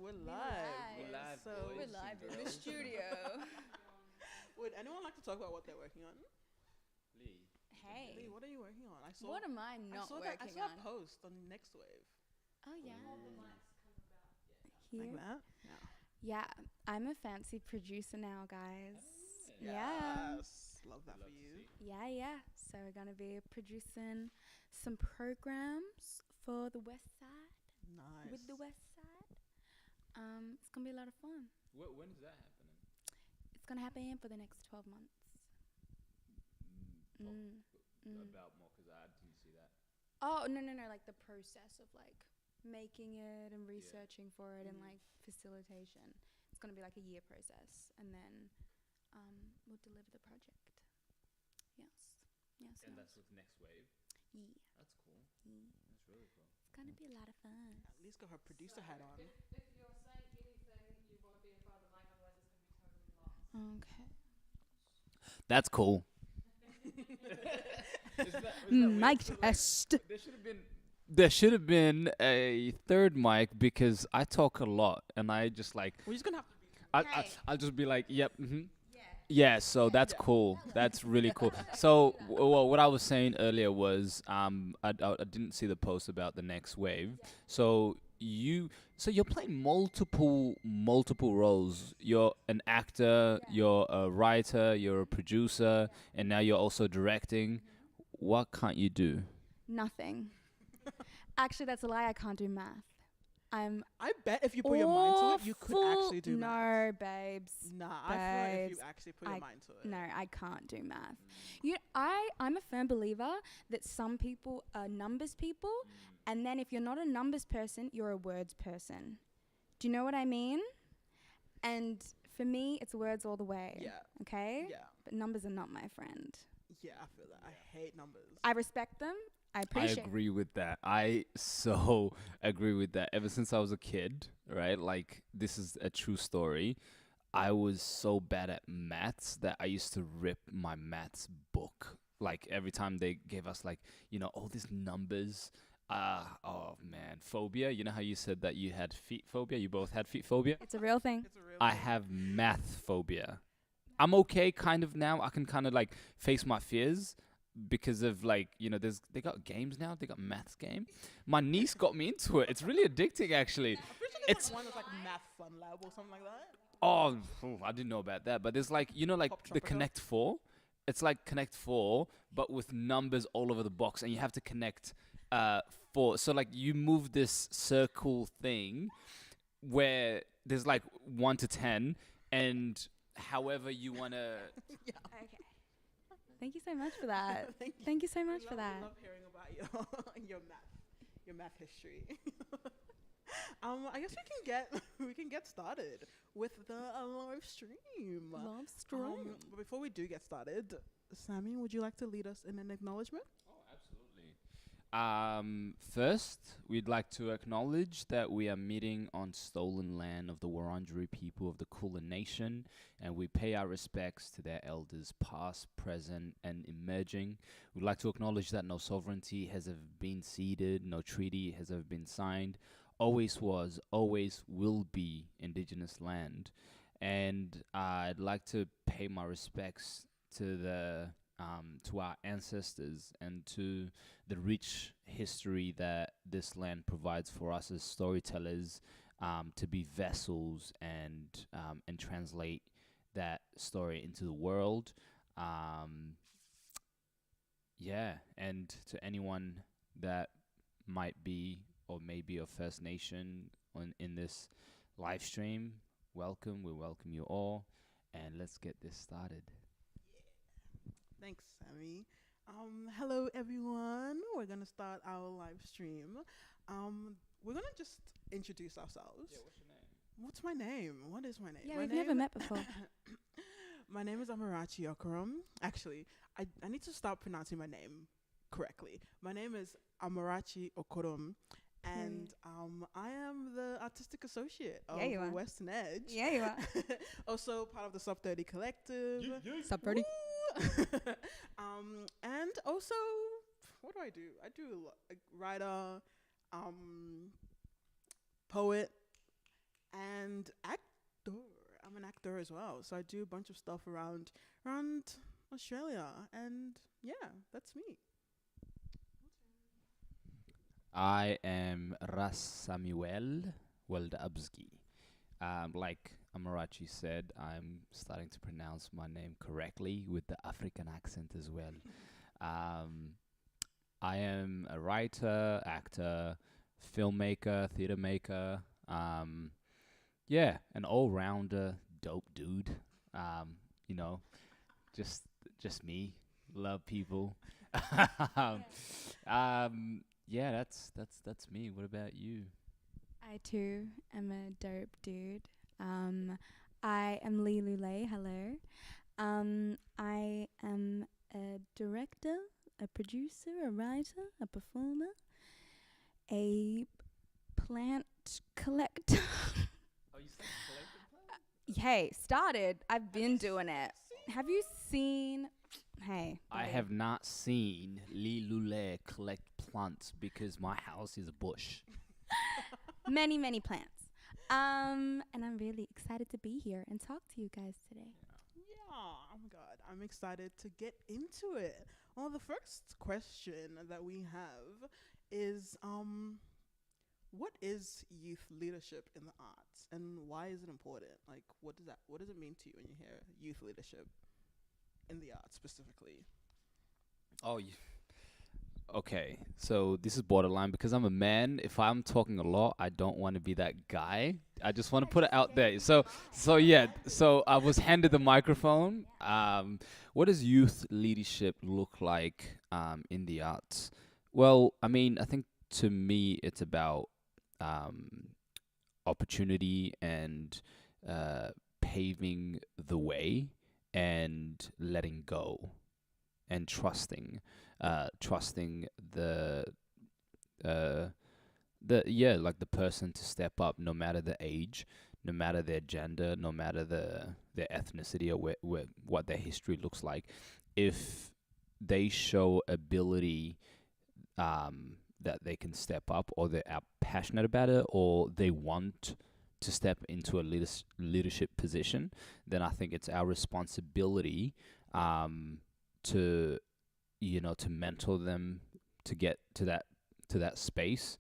We're We're live. We're live, So, boys. We're live in the girls. studio. would anyone like to talk about what they're working on? Lee. Hey. Lee, what are you working on? What am I I not saw working that. I saw on? a post on Next Wave. Oh yeah. Like Here. that? Yeah. Yeah, I'm a fancy producer now, guys. Yeah. Yes. Love that Love for to you. see. Yeah. So we're gonna be producing some programs for the West Side Nice. with the West Side. It's gonna be a lot of fun. When is that happening? It's gonna happen for the next 12 months. About more, because I didn't see that. Oh no, like the process of like making it and researching for it and like facilitation. It's gonna be like a year process, and then we'll deliver the project. Yes. And that's with Next Wave. Yeah. That's cool. That's really cool. It's gonna be a lot of fun. At least got her producer hat on. If you're saying anything, you want to be in front of the mic, otherwise it's going to be totally lost. Okay. That's cool. Mic test. There should have been a third mic, because I talk a lot and I just like We're just gonna have to be. I'll just be like, yep, yeah. So that's cool. That's really cool. So well, what I was saying earlier was I didn't see the post about the Next Wave. So you're playing multiple roles. You're an actor, you're a writer, you're a producer, and now you're also directing. What can't you do? Nothing. Actually, that's a lie. I can't do math. I'm I bet if you put your mind to it, you could actually do maths. No, babes. Nah, I feel like if you babes, actually put your mind to it. No, I can't do math. I'm a firm believer that some people are numbers people, and then if you're not a numbers person, you're a words person. Do you know what I mean? And for me, it's words all the way. Yeah. Okay? Yeah. But numbers are not my friend. Yeah, I feel that. I hate numbers. I respect them. I I appreciate agree with that. I so agree with that. Ever since I was a kid, right? Like, this is a true story. I was so bad at maths that I used to rip my maths book. Like, every time they gave us, like, all these numbers. Oh man, phobia. You know how you said that you had feet phobia? You both had feet phobia? it's a real thing. It's a real I thing. have math phobia. I'm okay kind of now. I can kind of like face my fears because of like, they got games now. They got maths game. My niece got me into it. It's really addicting actually. I'm pretty sure It's there's one that's like Math Fun Lab or something like that. Oh, I didn't know about that. But there's like, like Pop the Tropica? Connect 4. It's like Connect 4, but with numbers all over the box, and you have to connect 4. So like you move this circle thing where there's like 1 to 10, and however you want to. Yeah. Okay. Thank you so much for that. Thank you. Thank you so much We for love- that. We love hearing about your math history. I guess we can get started with the live stream. Love stream. But before we do get started, Sammy, would you like to lead us in an acknowledgement? Oh, absolutely. First, we'd like to acknowledge that we are meeting on stolen land of the Wurundjeri people of the Kulin Nation, and we pay our respects to their elders past, present, and emerging. We'd like to acknowledge that no sovereignty has ever been ceded, no treaty has ever been signed, always was, always will be Indigenous land. And I'd like to pay my respects to to our ancestors and to the rich history that this land provides for us as storytellers, to be vessels and translate that story into the world. And to anyone that might be or may be of First Nation in this live stream, welcome. We welcome you all, and let's get this started. Thanks, Sammy. Hello, everyone. We're gonna start our live stream. We're gonna just introduce ourselves. Yeah, what's your name? What's my name? What is my name? Yeah, My we've never name- met before. My name is Amarachi Okorom. Actually, I need to start pronouncing my name correctly. My name is Amarachi Okorom, and I am the artistic associate of Yeah, you are. Western Edge. Yeah, you are. Also part of the Sub30 Collective. Sub30. Woo! And also, what do? I do a writer, poet, and actor. I'm an actor as well, so I do a bunch of stuff around Australia, and yeah, that's me. I am Ras-Samuel Welda'abzgi. Like Amarachi said, I'm starting to pronounce my name correctly with the African accent as well. Um, I am a writer, actor, filmmaker, theater maker. Yeah, an all-rounder, dope dude. Um, you know, just just me. Love people. um, yeah, that's me. What about you? I too am a dope dude. I am Lule. Hello. I am a director, a producer, a writer, a performer, a plant collector. Oh, you said Hey, started. I've been doing it. Have you seen? Hey, I buddy. have not seen Lule collect plants because my house is a bush. many plants. And I'm really excited to be here and talk to you guys today. Yeah, oh my god, I'm excited to get into it. Well, the first question that we have is what is youth leadership in the arts and why is it important? Like what does it mean to you when you hear youth leadership in the arts specifically? Oh, okay. So this is borderline because I'm a man. If I'm talking a lot, I don't want to be that guy. I just want to put it out there. So yeah. So I was handed the microphone. What does youth leadership look like in the arts? Well, I mean, I think to me it's about um, opportunity and paving the way and letting go and trusting uh, like the person to step up, no matter the age, no matter their gender, no matter their ethnicity or what their history looks like. If they show ability, that they can step up, or they're passionate about it, or they want to step into a leadership position, then I think it's our responsibility to to mentor them to get to that space.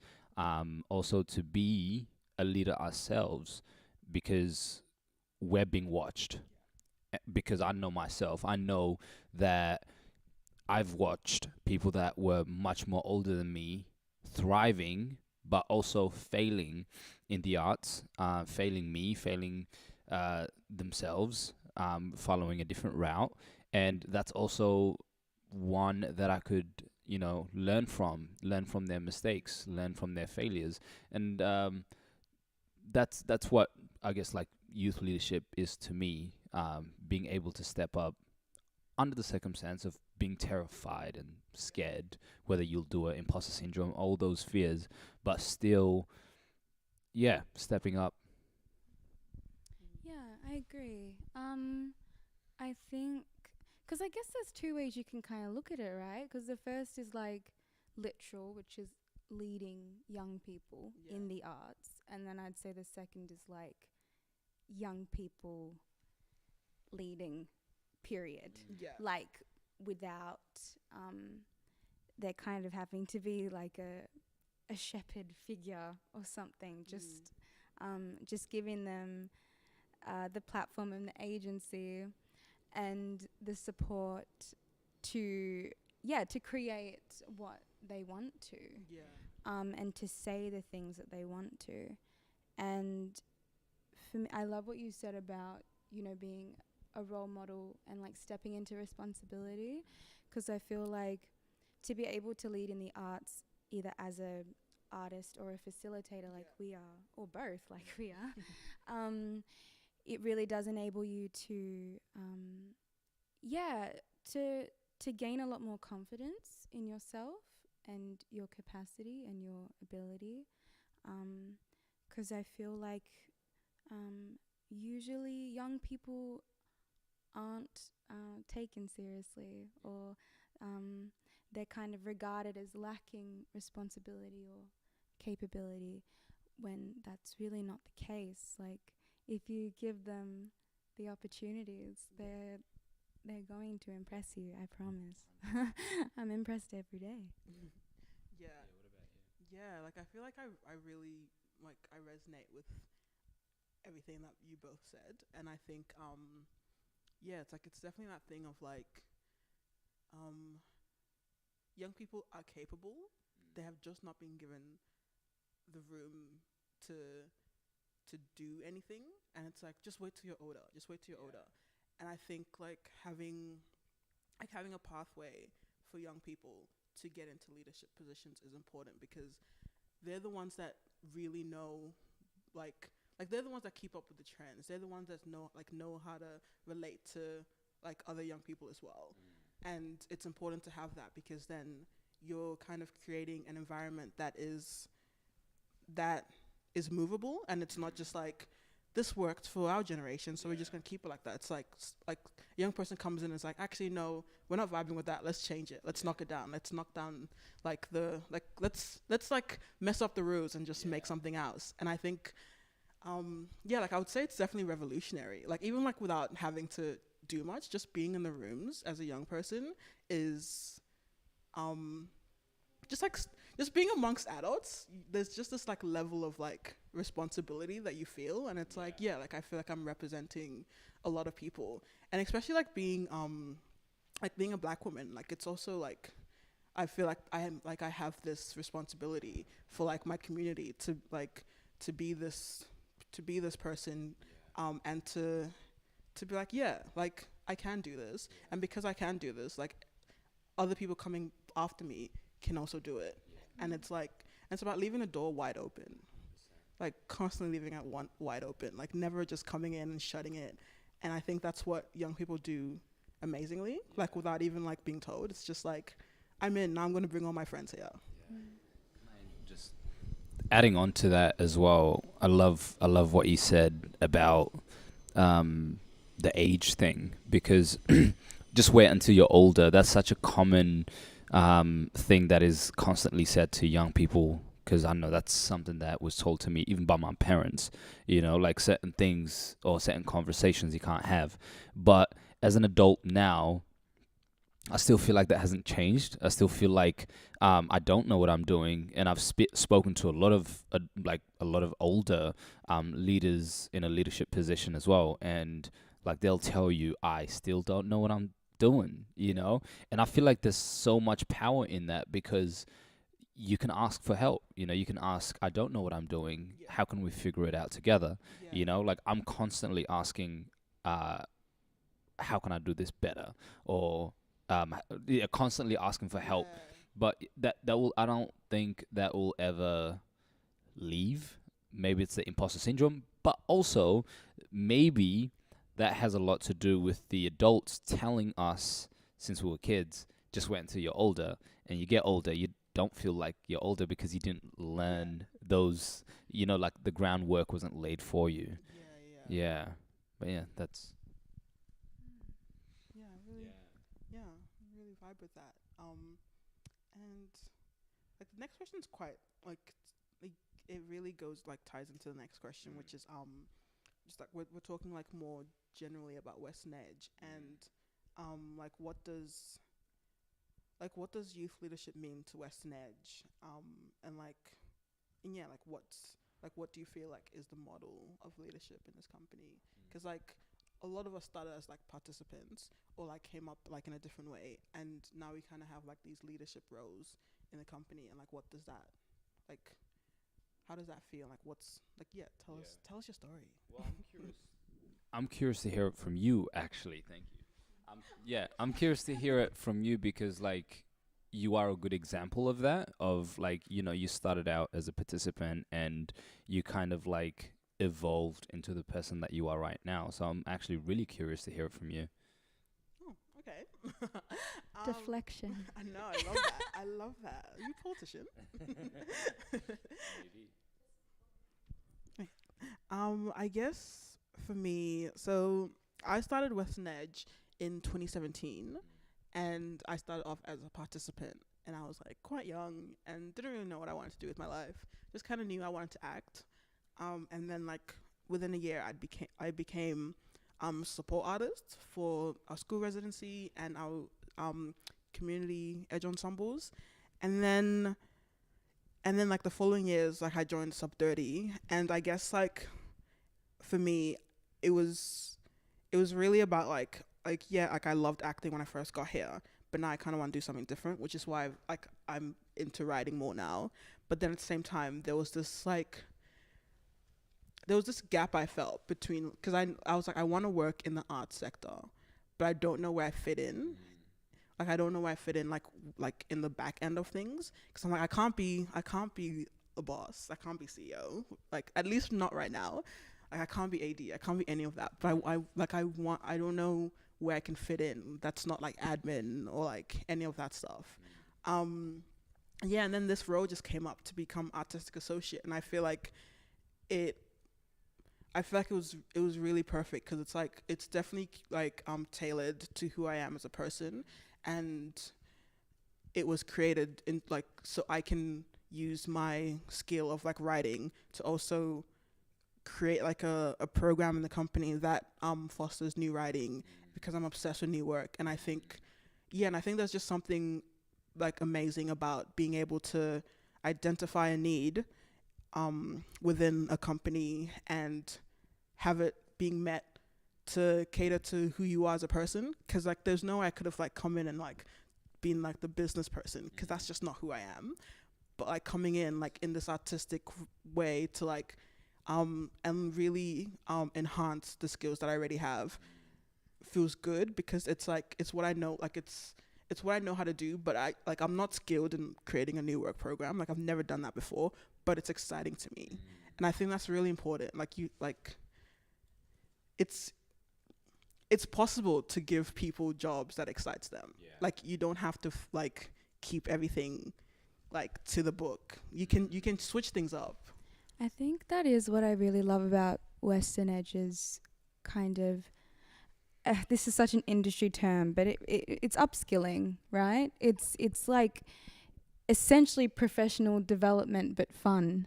Also to be a leader ourselves because we're being watched. Because I know myself, I know that I've watched people that were much more older than me thriving, but also failing in the arts, failing themselves, following a different route. And that's also one that I could, learn from their mistakes, learn from their failures. And that's what I guess like youth leadership is to me, being able to step up under the circumstance of being terrified and scared, whether you'll do it, imposter syndrome, all those fears, but still, yeah, stepping up. Yeah, I agree. I think, because I guess there's two ways you can kind of look at it, right? Because the first is like literal, which is leading young people in the arts. And then I'd say the second is like young people leading, period. Yeah. Like without, they're kind of having to be like a shepherd figure or something. Just giving them the platform and the agency and the support to create what they want to, and to say the things that they want to. And for me, I love what you said about being a role model and like stepping into responsibility, because I feel like to be able to lead in the arts, either as a artist or a facilitator like we are, or both like we are, it really does enable you to to gain a lot more confidence in yourself and your capacity and your ability, because I feel like usually young people aren't taken seriously, or they're kind of regarded as lacking responsibility or capability, when that's really not the case. Like, if you give them the opportunities, they're going to impress you, I promise. I'm impressed every day. Yeah. Yeah, like I feel like I really like I resonate with everything that you both said, and I think yeah, it's like it's definitely that thing of like um young people are capable. They have just not been given the room to do anything, and it's like just wait till you're older. Just wait till you're older. And I think having a pathway for young people to get into leadership positions is important because they're the ones that really know like they're the ones that keep up with the trends. They're the ones that know how to relate to like other young people as well. And it's important to have that because then you're kind of creating an environment that is movable, and it's not just like this worked for our generation, so we're just gonna keep it like that. It's like a young person comes in and is like, actually no, we're not vibing with that. Let's change it. Let's knock it down. Let's knock down let's like mess up the rules and just make something else. And I think like I would say it's definitely revolutionary. Like even like without having to do much, just being in the rooms as a young person is just being amongst adults, there's just this like level of like responsibility that you feel, and it's like like I feel like I'm representing a lot of people, and especially like being a black woman, like it's also like I feel like I have this responsibility for like my community to be this person, and to be like like I can do this, and because I can do this, like other people coming after me can also do it. And it's about leaving the door wide open, like constantly leaving it wide open, like never just coming in and shutting it. And I think that's what young people do amazingly, like without even like being told. It's just like, I'm in, now I'm going to bring all my friends here. Just adding on to that as well, I love what you said about the age thing, because just wait until you're older. That's such a common thing that is constantly said to young people, because I know that's something that was told to me even by my parents, like certain things or certain conversations you can't have. But as an adult now, I still feel like that hasn't changed. I still feel like I don't know what I'm doing, and I've spoken to a lot of older leaders in a leadership position as well, and like they'll tell you, I still don't know what I'm doing, and I feel like there's so much power in that, because you can ask for help. You can ask, I don't know what I'm doing, how can we figure it out together? Like I'm constantly asking, how can I do this better, or constantly asking for help. But I don't think that will ever leave. Maybe it's the imposter syndrome, but also maybe that has a lot to do with the adults telling us since we were kids, just wait until you're older. And you get older, you don't feel like you're older because you didn't learn those, like the groundwork wasn't laid for you. Yeah. But that's... really vibe with that. And like the next question is quite like it really goes like ties into the next question, which is just like we're talking like more generally about Western Edge, and like what does youth leadership mean to Western Edge, and what do you feel like is the model of leadership in this company? Because like a lot of us started as like participants, or like came up like in a different way, and now we kind of have like these leadership roles in the company, and like what does that like, how does that feel? Like what's like, tell us your story. Well, I'm curious to hear it from you, actually. Thank you. I'm curious to hear it from you, because like you are a good example of that, of like, you started out as a participant and you kind of like evolved into the person that you are right now. So I'm actually really curious to hear it from you. Oh, okay. Deflection. I know, I love that. Are you a politician? I guess for me, so I started Western Edge in 2017, and I started off as a participant, and I was like quite young and didn't really know what I wanted to do with my life. Just kind of knew I wanted to act. And then like within a year, I became support artist for our school residency and our community edge ensembles, and then like the following years, like I joined Sub30, and I guess like for me, it was really about like I loved acting when I first got here, but now I kind of want to do something different, which is why I'm into writing more now. But then at the same time, there was this gap I felt between, because I was like, I want to work in the arts sector, but I don't know where I fit in. Like I don't know where I fit in, like in the back end of things, because I'm like I can't be a boss, I can't be CEO, like at least not right now. Like I can't be AD, I can't be any of that. But I don't know where I can fit in. That's not like admin or like any of that stuff. Yeah, and then this role just came up to become artistic associate, and I feel like it was really perfect, because it's definitely like tailored to who I am as a person, and it was created in like so I can use my skill of like writing to also create like a program in the company that fosters new writing, because I'm obsessed with new work. And I think there's just something like amazing about being able to identify a need within a company and have it being met to cater to who you are as a person. Because like there's no way I could have like come in and like been like the business person, because that's just not who I am. But like coming in like in this artistic way to like and really enhance the skills that I already have feels good, because it's like it's what I know, like it's what I know how to do. But I'm not skilled in creating a new work program, like I've never done that before, but it's exciting to me. And I think that's really important. It's possible to give people jobs that excites them. Like you don't have to like keep everything like to the book. You can switch things up. I think that is what I really love about Western Edge's kind of, this is such an industry term, but it's upskilling, right? It's like essentially professional development, but fun.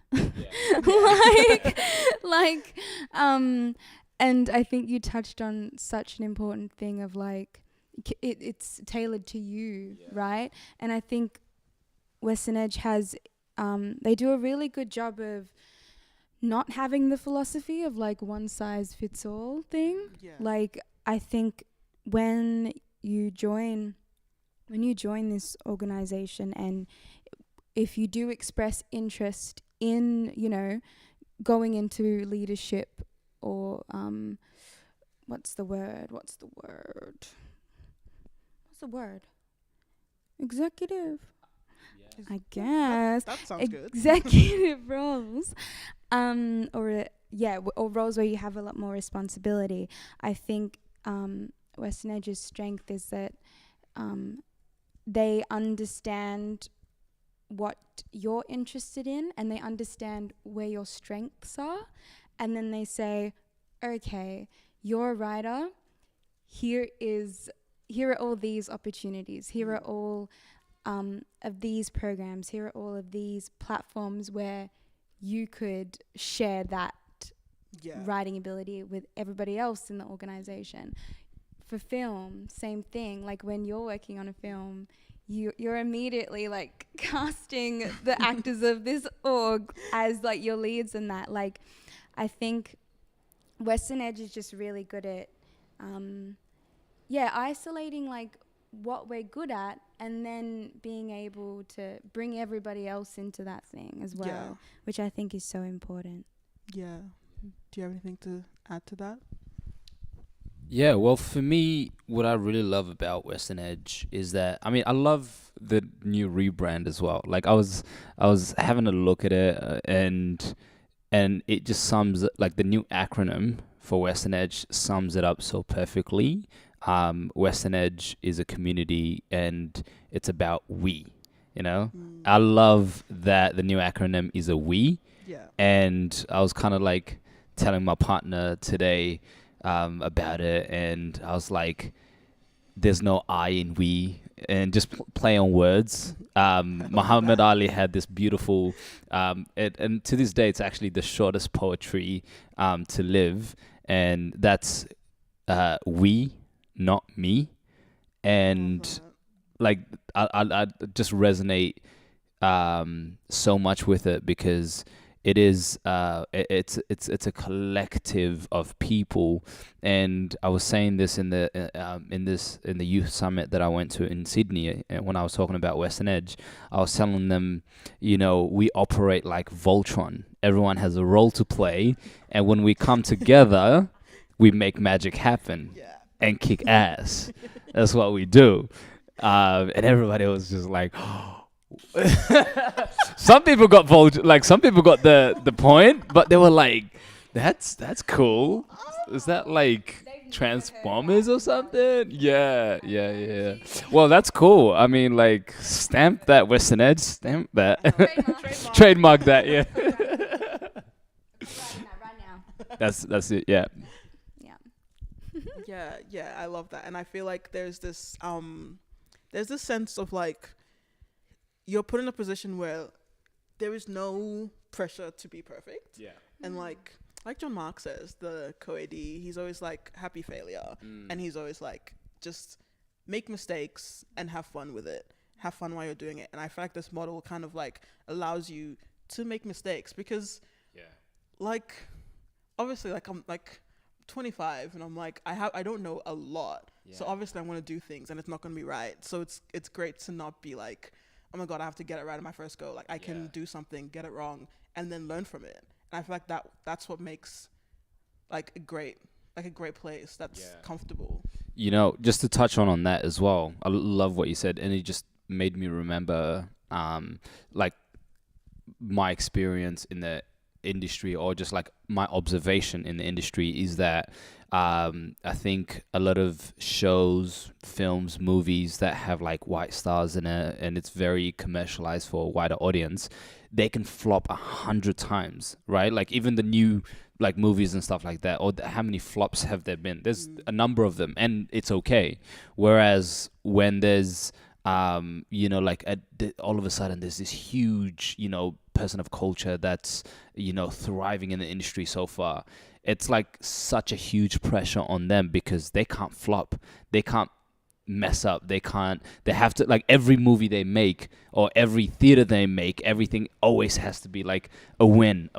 And I think you touched on such an important thing of like, it's tailored to you, right? And I think Western Edge has, they do a really good job of not having the philosophy of like one size fits all thing. Like I think when you join this organization, and if you do express interest in, you know, going into leadership or what's the word? Executive. I guess that sounds good. Executive roles, or roles where you have a lot more responsibility. I think Western Edge's strength is that they understand what you're interested in, and they understand where your strengths are, and then they say, okay, you're a writer, here are all these opportunities, here are all of these programs, here are all of these platforms where you could share that writing ability with everybody else in the organization. For film, same thing. Like when you're working on a film, you're immediately like casting the actors of this org as like your leads in that. Like I think Western Edge is just really good at isolating like what we're good at, and then being able to bring everybody else into that thing as well, which I think is so important. Yeah. Do you have anything to add to that? Yeah, well, for me, what I really love about Western Edge is that, I mean, I love the new rebrand as well. Like I was having a look at it, and it just sums, like the new acronym for Western Edge sums it up so perfectly. Western Edge is a community, and it's about we, you know? I love that the new acronym is a we. Yeah. And I was kind of like telling my partner today about it, and I was like, there's no I in we. and just play on words. Muhammad Ali had this beautiful, and to this day, it's actually the shortest poetry to live, and that's we, not me, and like I just resonate so much with it because it is it's a collective of people. And I was saying this in the youth summit that I went to in Sydney, when I was talking about Western Edge. I was telling them, we operate like Voltron. Everyone has a role to play, and when we come together, we make magic happen and kick ass. That's what we do. And everybody was just like, some people got some people got the point, but they were like, that's cool. Is that like Transformers or something? Yeah. Well, that's cool. I mean, like, stamp that, Western Edge, stamp that. Trademark that, yeah. Right now. That's it, yeah. Yeah, I love that. And I feel like there's this sense of like, you're put in a position where there is no pressure to be perfect. Yeah. And like John Mark says, the co-AD, he's always like, happy failure. And he's always like, just make mistakes and have fun with it. Have fun while you're doing it. And I feel like this model kind of like allows you to make mistakes because like, obviously, like, I'm like 25 and I'm like, I don't know a lot. So obviously I want to do things and it's not going to be right. So it's great to not be like, oh my God, I have to get it right in my first go. Like, I can do something, get it wrong, and then learn from it. And I feel like that's what makes like a great place that's comfortable. Just to touch on that as well, I love what you said, and it just made me remember like my experience in the industry, or just like my observation in the industry, is that I think a lot of shows, films, movies that have like white stars in it, and it's very commercialized for a wider audience, they can flop 100 times, right? Like even the new like movies and stuff like that, or how many flops have there been? There's a number of them, and it's okay. Whereas when there's like all of a sudden there's this huge, person of culture that's, thriving in the industry so far, it's like such a huge pressure on them because they can't flop. They can't mess up. They have to, like, every movie they make or every theater they make, everything always has to be like a win.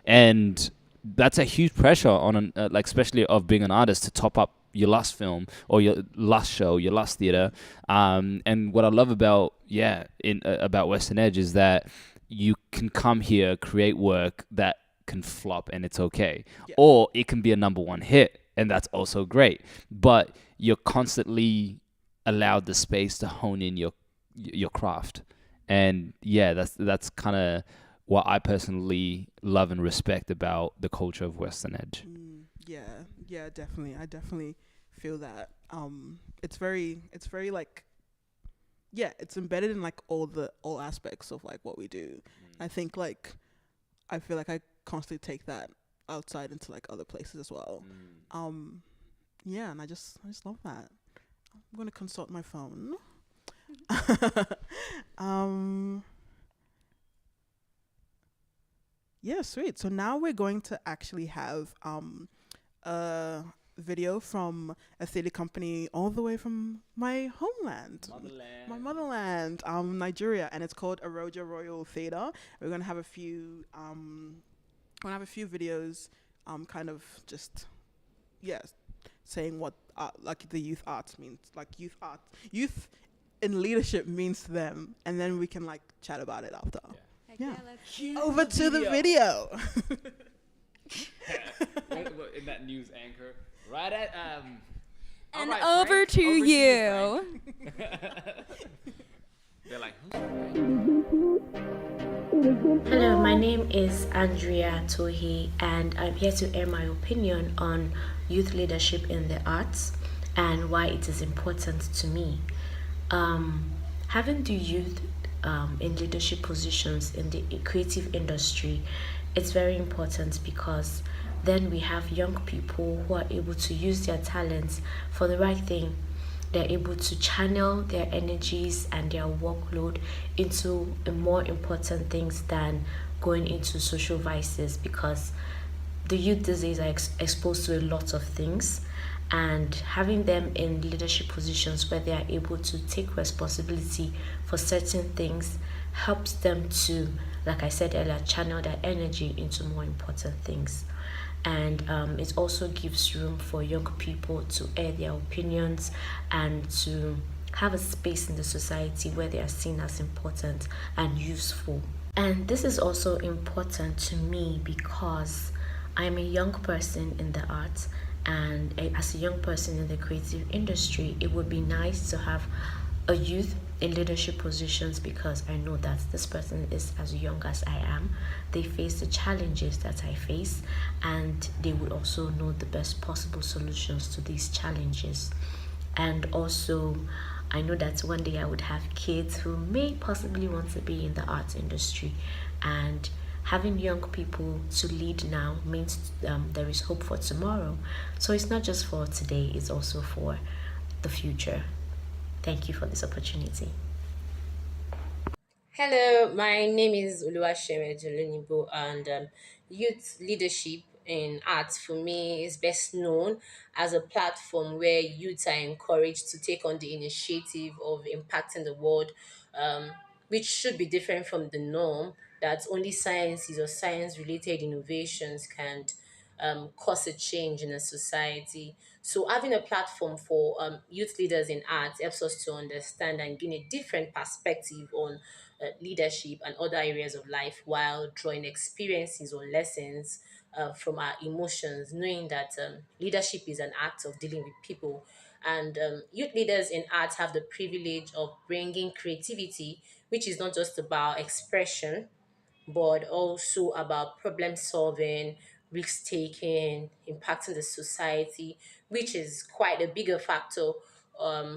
And that's a huge pressure on like, especially of being an artist, to top up your last film or your last show, your last theater. And what I love about about Western Edge is that you can come here, create work that can flop, and it's okay. Or it can be a number one hit, and that's also great. But you're constantly allowed the space to hone in your craft. And that's kind of what I personally love and respect about the culture of Western Edge. Yeah, definitely. I definitely feel that. It's very like, it's embedded in like all aspects of like what we do. I think like, I feel like I constantly take that outside into like other places as well. And I just love that. I'm going to consult my phone. Sweet. So now we're going to actually have a video from a theatre company all the way from my homeland, my motherland, Nigeria, and it's called Arojah Royal Theatre. We're gonna have a few videos, kind of just saying what like the youth arts means, like youth in leadership means to them, and then we can like chat about it after. Over to the video. In that news anchor, right at and right, over to you. They're like, hello, my name is Andrea Tohi, and I'm here to air my opinion on youth leadership in the arts and why it is important to me. Having the youth in leadership positions in the creative industry, it's very important because then we have young people who are able to use their talents for the right thing. they're able to channel their energies and their workload into a more important things than going into social vices, because the youth these days are exposed to a lot of things, and having them in leadership positions where they are able to take responsibility for certain things helps them to, like I said earlier, channel their energy into more important things. And it also gives room for young people to air their opinions and to have a space in the society where they are seen as important and useful. And this is also important to me because I'm a young person in the arts, and as a young person in the creative industry, it would be nice to have a youth in leadership positions, because I know that this person is as young as I am. They face the challenges that I face, and they would also know the best possible solutions to these challenges. And also, I know that one day I would have kids who may possibly want to be in the arts industry, and having young people to lead now means there is hope for tomorrow. So it's not just for today, it's also for the future. Thank you for this opportunity. Hello, my name is Oluwaseun, and youth leadership in arts for me is best known as a platform where youths are encouraged to take on the initiative of impacting the world, um, which should be different from the norm that only sciences or science related innovations can cause a change in a society. So having a platform for youth leaders in arts helps us to understand and gain a different perspective on leadership and other areas of life, while drawing experiences or lessons from our emotions, knowing that leadership is an act of dealing with people. And youth leaders in arts have the privilege of bringing creativity, which is not just about expression, but also about problem solving, risk taking, impacting the society, which is quite a bigger factor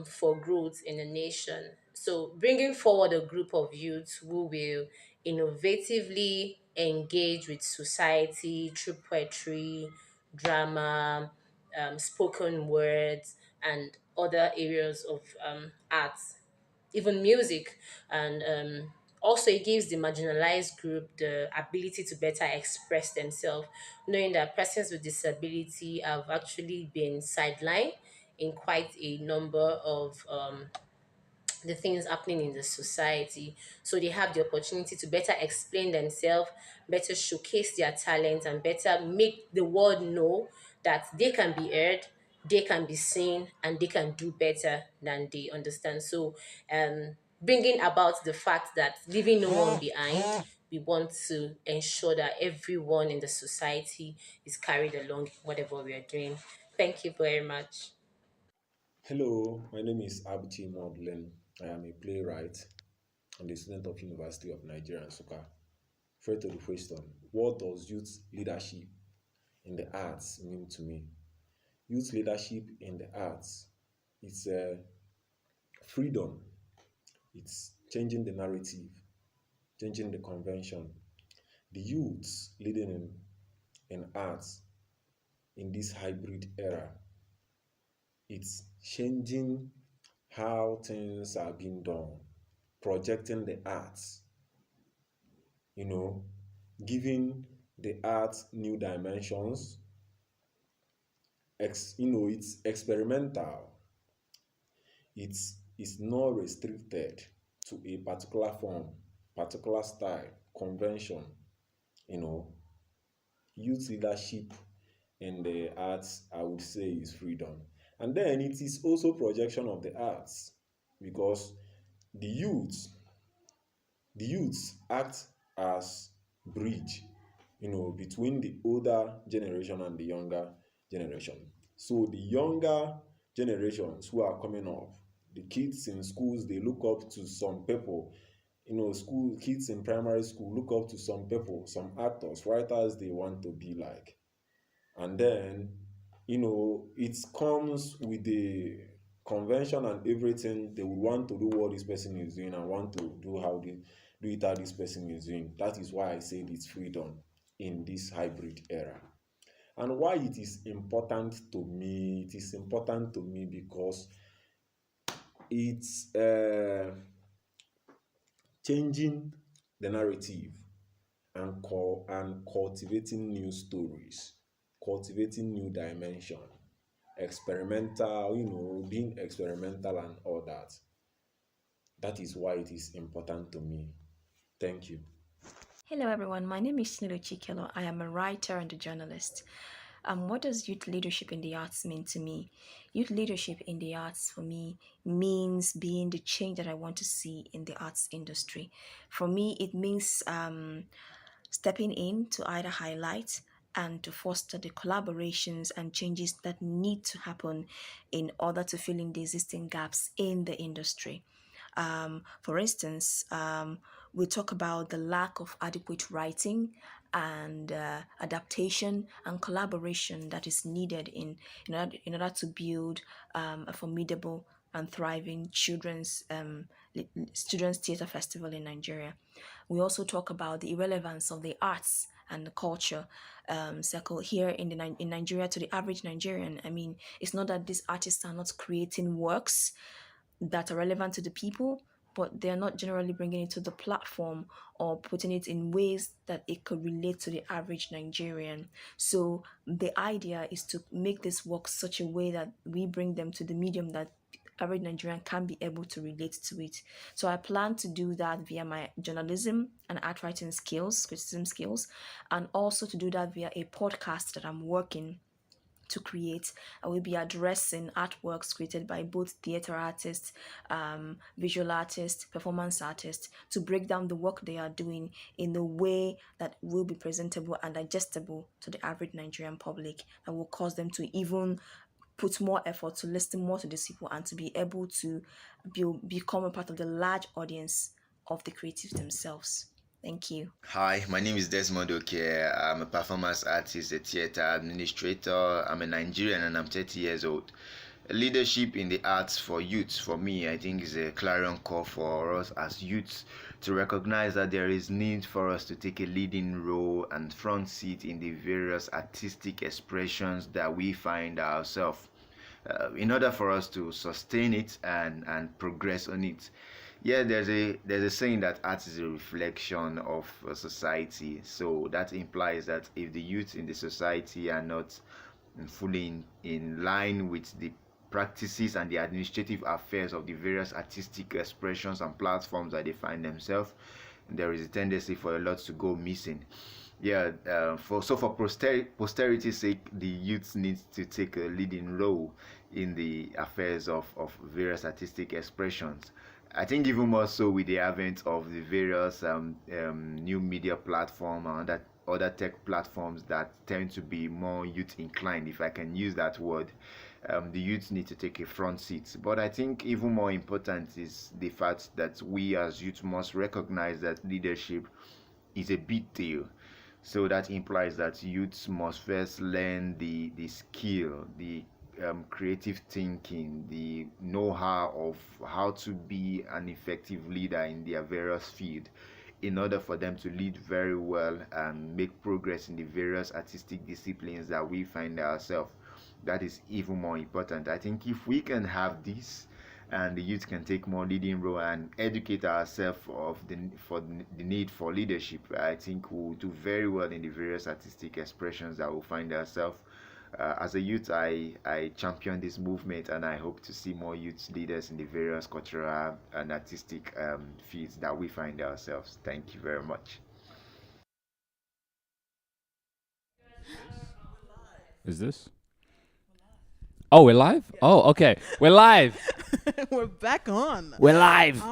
for growth in a nation. So, bringing forward a group of youth who will innovatively engage with society through poetry, drama, spoken words, and other areas of arts, even music. And also it gives the marginalized group the ability to better express themselves, knowing that persons with disability have actually been sidelined in quite a number of the things happening in the society. So they have the opportunity to better explain themselves, better showcase their talent, and better make the world know that they can be heard, they can be seen, and they can do better than they understand. So, bringing about the fact that leaving no one behind, we want to ensure that everyone in the society is carried along whatever we are doing. Thank you very much. Hello, my name is Abti Modlen. I am a playwright and a student of University of Nigeria and Nsukka. Straight to the question, what does youth leadership in the arts mean to me? Youth leadership in the arts, it's freedom, it's changing the narrative, changing the convention. The youths leading in arts in this hybrid era, it's changing how things are being done, projecting the arts, you know, giving the arts new dimensions. It's experimental. It's not restricted to a particular form, particular style, convention. You know, youth leadership in the arts, I would say, is freedom. And then it is also projection of the arts, because the youth the youths act as bridge, between the older generation and the younger generation. So the younger generations who are coming up, the kids in schools, they look up to some people. School kids in primary school look up to some people, some actors, writers they want to be like. And then it comes with the convention and everything. They would want to do what this person is doing and want to do it how this person is doing. That is why I said it's freedom in this hybrid era. And why it is important to me, because It's changing the narrative and cultivating new stories, cultivating new dimension, experimental, being experimental and all that. That is why it is important to me. Thank you. Hello, everyone. My name is Nilo Chikelo. I am a writer and a journalist. What does youth leadership in the arts mean to me? Youth leadership in the arts for me means being the change that I want to see in the arts industry. For me, it means stepping in to either highlight and to foster the collaborations and changes that need to happen in order to fill in the existing gaps in the industry. For instance, we talk about the lack of adequate writing and adaptation and collaboration that is needed in order to build a formidable and thriving children's theater festival in Nigeria. We also talk about the irrelevance of the arts and the culture circle here in Nigeria to the average Nigerian. I mean, it's not that these artists are not creating works that are relevant to the people, but they're not generally bringing it to the platform or putting it in ways that it could relate to the average Nigerian. So the idea is to make this work such a way that we bring them to the medium that average Nigerian can be able to relate to it. So I plan to do that via my journalism and art writing skills, criticism skills, and also to do that via a podcast that I'm working to create. I will be addressing artworks created by both theater artists, visual artists, performance artists, to break down the work they are doing in a way that will be presentable and digestible to the average Nigerian public, and will cause them to even put more effort to listen more to these people and to be able to become a part of the large audience of the creatives themselves. Thank you. Hi, my name is Desmond Oke. I'm a performance artist, a theater administrator. I'm a Nigerian and I'm 30 years old. Leadership in the arts for youth, for me, I think is a clarion call for us as youths to recognize that there is need for us to take a leading role and front seat in the various artistic expressions that we find ourselves in order for us to sustain it and progress on it. Yeah, there's a saying that art is a reflection of a society. So that implies that if the youth in the society are not fully in line with the practices and the administrative affairs of the various artistic expressions and platforms that they find themselves, there is a tendency for a lot to go missing. Yeah, for posterity's sake, the youth needs to take a leading role in the affairs of various artistic expressions. I think even more so with the advent of the various new media platform and other tech platforms that tend to be more youth inclined, if I can use that word. The youth need to take a front seat. But I think even more important is the fact that we as youth must recognize that leadership is a big deal. So that implies that youths must first learn the skill, the creative thinking, the know-how of how to be an effective leader in their various fields in order for them to lead very well and make progress in the various artistic disciplines that we find ourselves. That is even more important. I think if we can have this and the youth can take more leading role and educate ourselves for the need for leadership, I think we'll do very well in the various artistic expressions that we'll find ourselves. As a youth, I champion this movement, and I hope to see more youth leaders in the various cultural and artistic fields that we find ourselves. Thank you very much. Is this? Oh, we're live? Oh, okay. We're live. We're back on. We're live.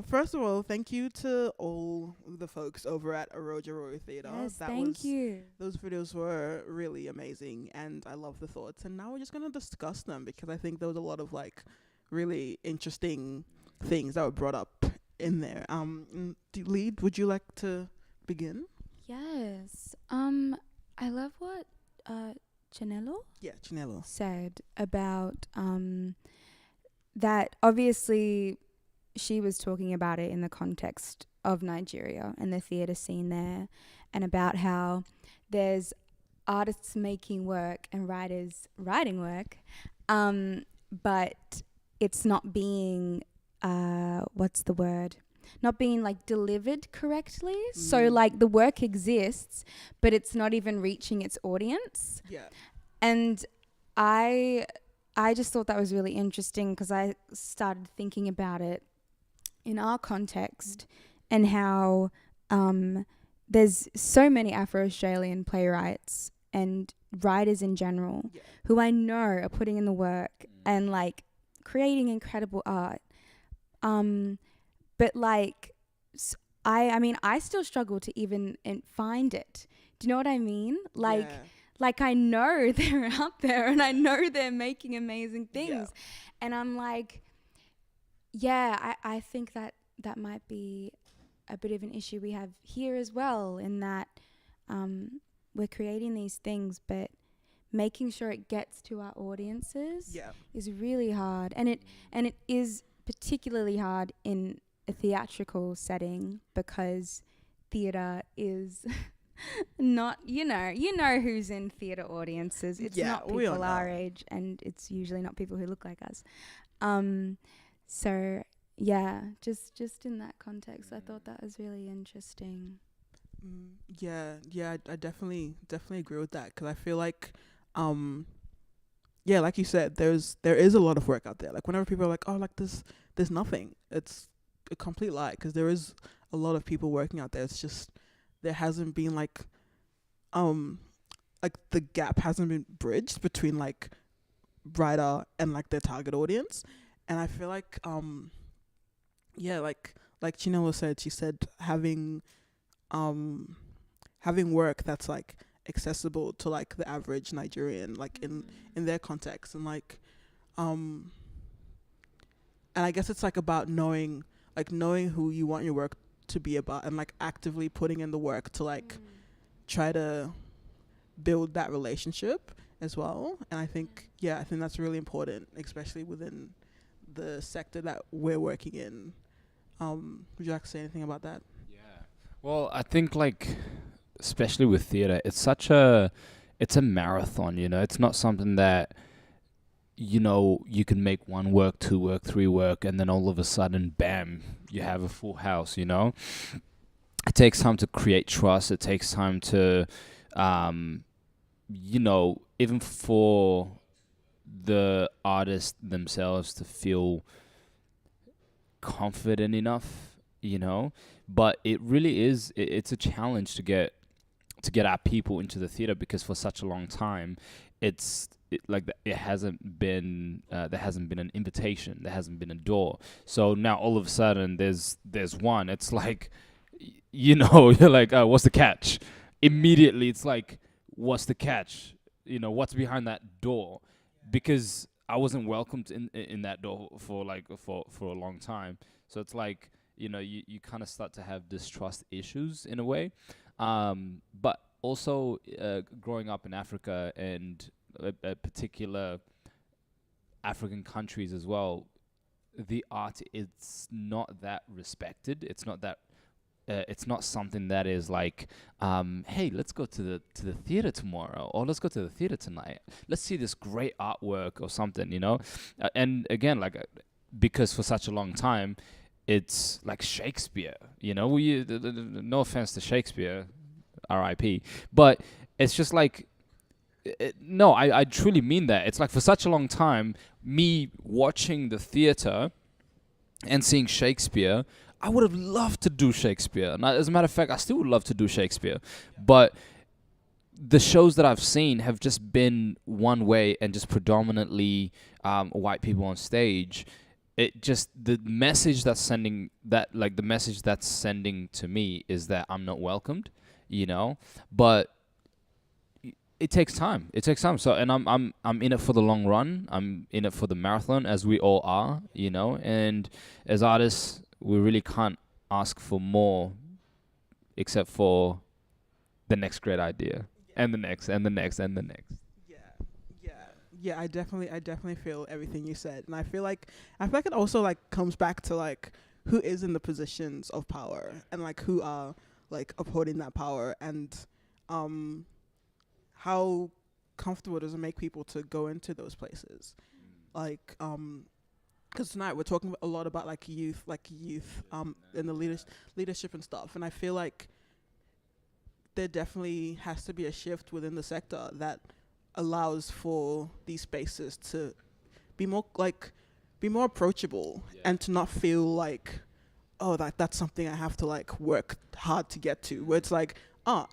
First of all, thank you to all the folks over at Arojah Royal Theatre. Yes, thank you. Those videos were really amazing, and I love the thoughts. And now we're just gonna discuss them because I think there was a lot of really interesting things that were brought up in there. Leigh, would you like to begin? Yes. I love what Chinelo said about that. Obviously she was talking about it in the context of Nigeria and the theatre scene there, and about how there's artists making work and writers writing work, but it's not being what's the word? Not being like delivered correctly. So like the work exists, but it's not even reaching its audience. Yeah. And I just thought that was really interesting because I started thinking about it in our context and how there's so many Afro-Australian playwrights and writers in general who I know are putting in the work and like creating incredible art. But like, I mean, I still struggle to even find it. Do you know what I mean? Like, like I know they're out there and I know they're making amazing things. And I'm like, I think that might be a bit of an issue we have here as well, in that we're creating these things, but making sure it gets to our audiences is really hard. And it is particularly hard in a theatrical setting because theatre is not, you know who's in theatre audiences. It's not people our age, and it's usually not people who look like us. So yeah, just in that context, I thought that was really interesting. I definitely agree with that, because I feel like like you said, there is a lot of work out there. Like whenever people are like, oh, like there's nothing, it's a complete lie, because there is a lot of people working out there. It's just there hasn't been like the gap hasn't been bridged between like writer and like their target audience. And I feel like like Chinelo said, she said having work that's like accessible to like the average Nigerian, like in their context, and like and I guess it's like about knowing who you want your work to be about, and like actively putting in the work to like try to build that relationship as well. And I think that's really important, especially within the sector that we're working in. Would you like to say anything about that? Yeah. Well, I think like especially with theater, it's a marathon, you know. It's not something that, you know, you can make one work, two work, three work, and then all of a sudden, bam, you have a full house, you know. It takes time to create trust. It takes time to, you know, even for the artists themselves to feel confident enough, you know. But it really is, it's a challenge to get our people into the theater, because for such a long time, there hasn't been an invitation, there hasn't been a door. So now all of a sudden there's one. It's like, you know, you're like, what's the catch? Immediately it's like, what's the catch? You know, what's behind that door? Because I wasn't welcomed in that door for a long time. So it's like, you know, you kind of start to have distrust issues in a way. But also growing up in Africa and a particular African countries as well, the art, it's not that respected. It's not that. It's not something that is like, hey, let's go to the theater tomorrow, or let's go to the theater tonight. Let's see this great artwork or something, you know. And again, like because for such a long time, it's like Shakespeare, you know. No offense to Shakespeare, R.I.P. But it's just like, no, I truly mean that. It's like for such a long time, me watching the theater and seeing Shakespeare, I would have loved to do Shakespeare. And as a matter of fact, I still would love to do Shakespeare. But the shows that I've seen have just been one way and just predominantly white people on stage. It just, the message that's sending to me is that I'm not welcomed, you know. But it takes time. So, and I'm in it for the long run. I'm in it for the marathon, as we all are, you know. And as artists, we really can't ask for more, except for the next great idea, and the next, and the next, and the next. Yeah. I definitely feel everything you said, and I feel like it also like comes back to like who is in the positions of power, and like who are like upholding that power, and how comfortable does it make people to go into those places, like because tonight we're talking a lot about like youth, in the leadership and stuff, and I feel like there definitely has to be a shift within the sector that allows for these spaces to be more approachable, and to not feel like, oh, that's something I have to like work hard to get to, where it's like,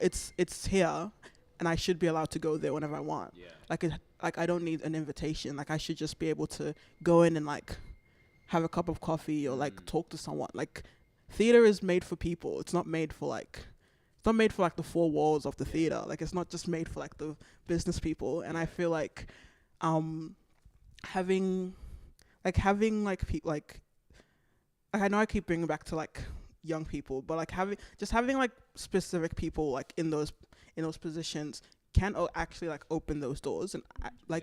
it's here and I should be allowed to go there whenever I want. Like I don't need an invitation. Like I should just be able to go in and like have a cup of coffee or like talk to someone. Like theater is made for people. It's not made for like the four walls of the theater. Like it's not just made for like the business people. And I feel like having I know I keep bringing back to like young people, but like having like specific people like in those positions can actually like open those doors and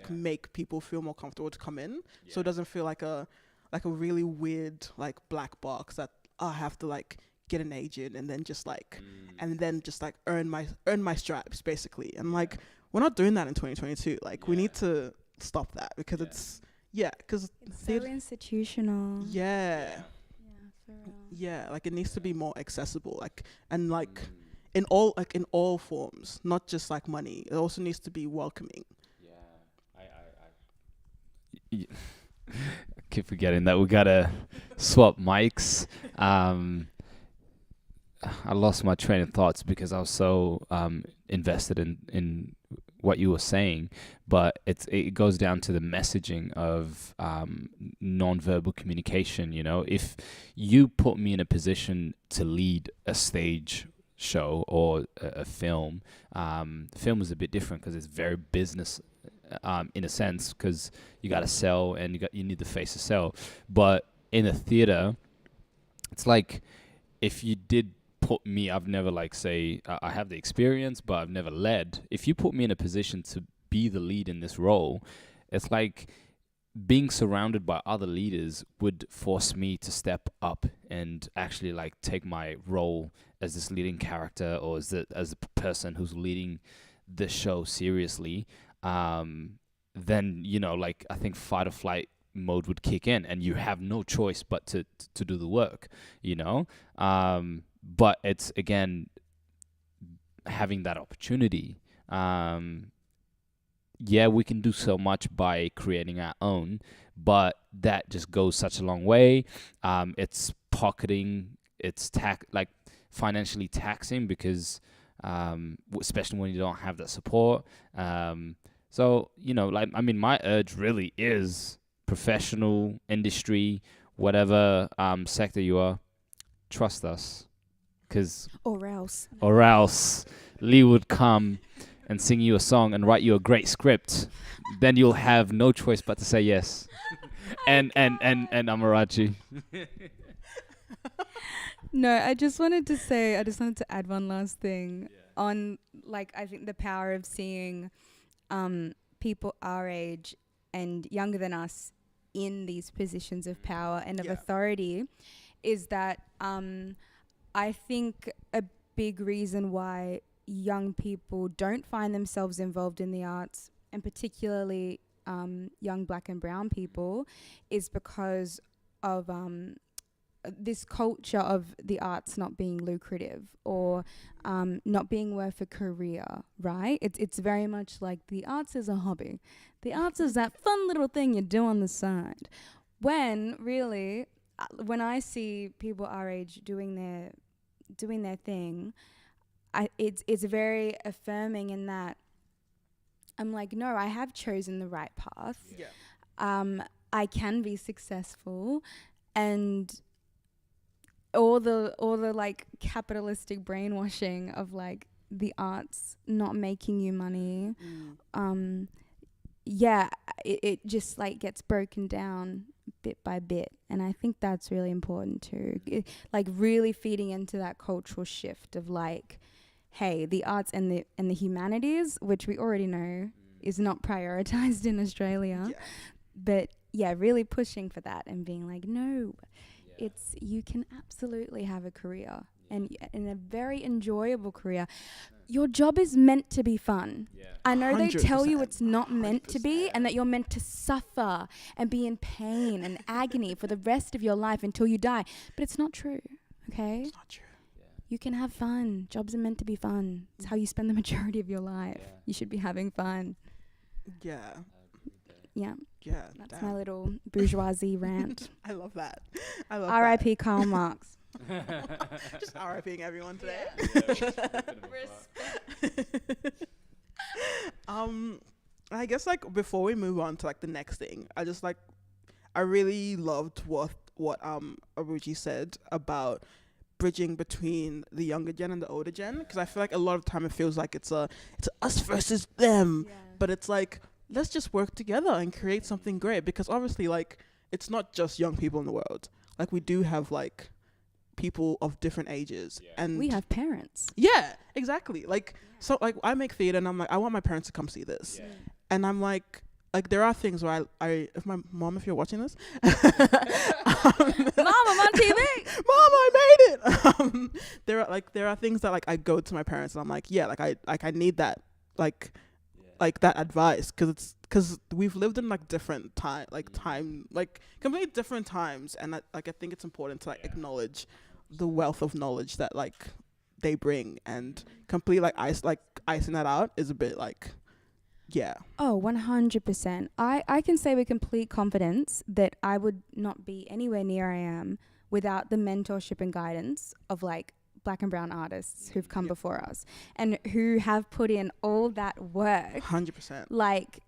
make people feel more comfortable to come in. So it doesn't feel like a really weird like black box that I have to like get an agent and then just like earn my stripes basically. And like we're not doing that in 2022. Like we need to stop that, because it's so institutional. Like it needs to be more accessible, like, and like in all forms, not just like money. It also needs to be welcoming. I keep forgetting that we gotta swap mics. I lost my train of thoughts because I was so invested in what you were saying, but it goes down to the messaging of non-verbal communication. You know, if you put me in a position to lead a stage show or a film, film is a bit different because it's very business in a sense, because you got to sell and you need the face to sell. But in a theater, it's like if you did put me, I've never I have the experience, but I've never led. If you put me in a position to be the lead in this role, it's like being surrounded by other leaders would force me to step up and actually like take my role as this leading character, or as the person who's leading the show seriously. Then, you know, like I think fight or flight mode would kick in and you have no choice but to do the work, you know? But it's, again, having that opportunity. We can do so much by creating our own, but that just goes such a long way. It's pocketing, it's financially taxing, because especially when you don't have that support. So, you know, like, I mean, my urge really is professional, industry, whatever sector you are, trust us. Or else Leigh would come and sing you a song and write you a great script. Then you'll have no choice but to say yes. and Amarachi. No, I just wanted to add one last thing on, like, I think the power of seeing people our age and younger than us in these positions of power and of authority is that I think a big reason why young people don't find themselves involved in the arts, and particularly young black and brown people, is because of this culture of the arts not being lucrative or not being worth a career, right? It's very much like the arts is a hobby. The arts is that fun little thing you do on the side. When really, when I see people our age doing their thing, it's very affirming in that I'm like, no, I have chosen the right path. I can be successful, and all the like capitalistic brainwashing of like the arts not making you money, it just like gets broken down bit by bit, and I think that's really important too. Like really feeding into that cultural shift of like, hey, the arts and the humanities, which we already know is not prioritized in Australia, but really pushing for that and being like, no, it's, you can absolutely have a career and in a very enjoyable career. Your job is meant to be fun. Yeah. I know they tell you 100%, it's not meant to be, and that you're meant to suffer and be in pain and agony for the rest of your life until you die. But it's not true, okay? It's not true. You can have fun. Jobs are meant to be fun. It's how you spend the majority of your life. Yeah. You should be having fun. Yeah. Yeah, Yeah. that's damn. my little bourgeoisie rant. I love that. I love R.I.P. Karl Marx. that. Just RIPing everyone today. I guess like before we move on to like the next thing, I really loved what Abuja said about bridging between the younger gen and the older gen, because I feel like a lot of time it feels like it's us versus them, but it's like, let's just work together and create something great, because obviously like it's not just young people in the world. Like we do have like people of different ages, and We have parents. yeah, exactly. Like so like I make theater and I'm like, I want my parents to come see this. Yeah. And I'm like there are things where I if my mom, if you're watching this, Mom, I'm on TV. Mom, I made it. There are things that like I go to my parents and I'm like, yeah, like I need that like that advice, because we've lived in like different time completely different times, and I think it's important to like acknowledge the wealth of knowledge that like they bring, and completely like icing that out is a bit like, yeah. Oh, 100%. I can say with complete confidence that I would not be anywhere near I am without the mentorship and guidance of like Black and brown artists who've come before us and who have put in all that work. 100%. Like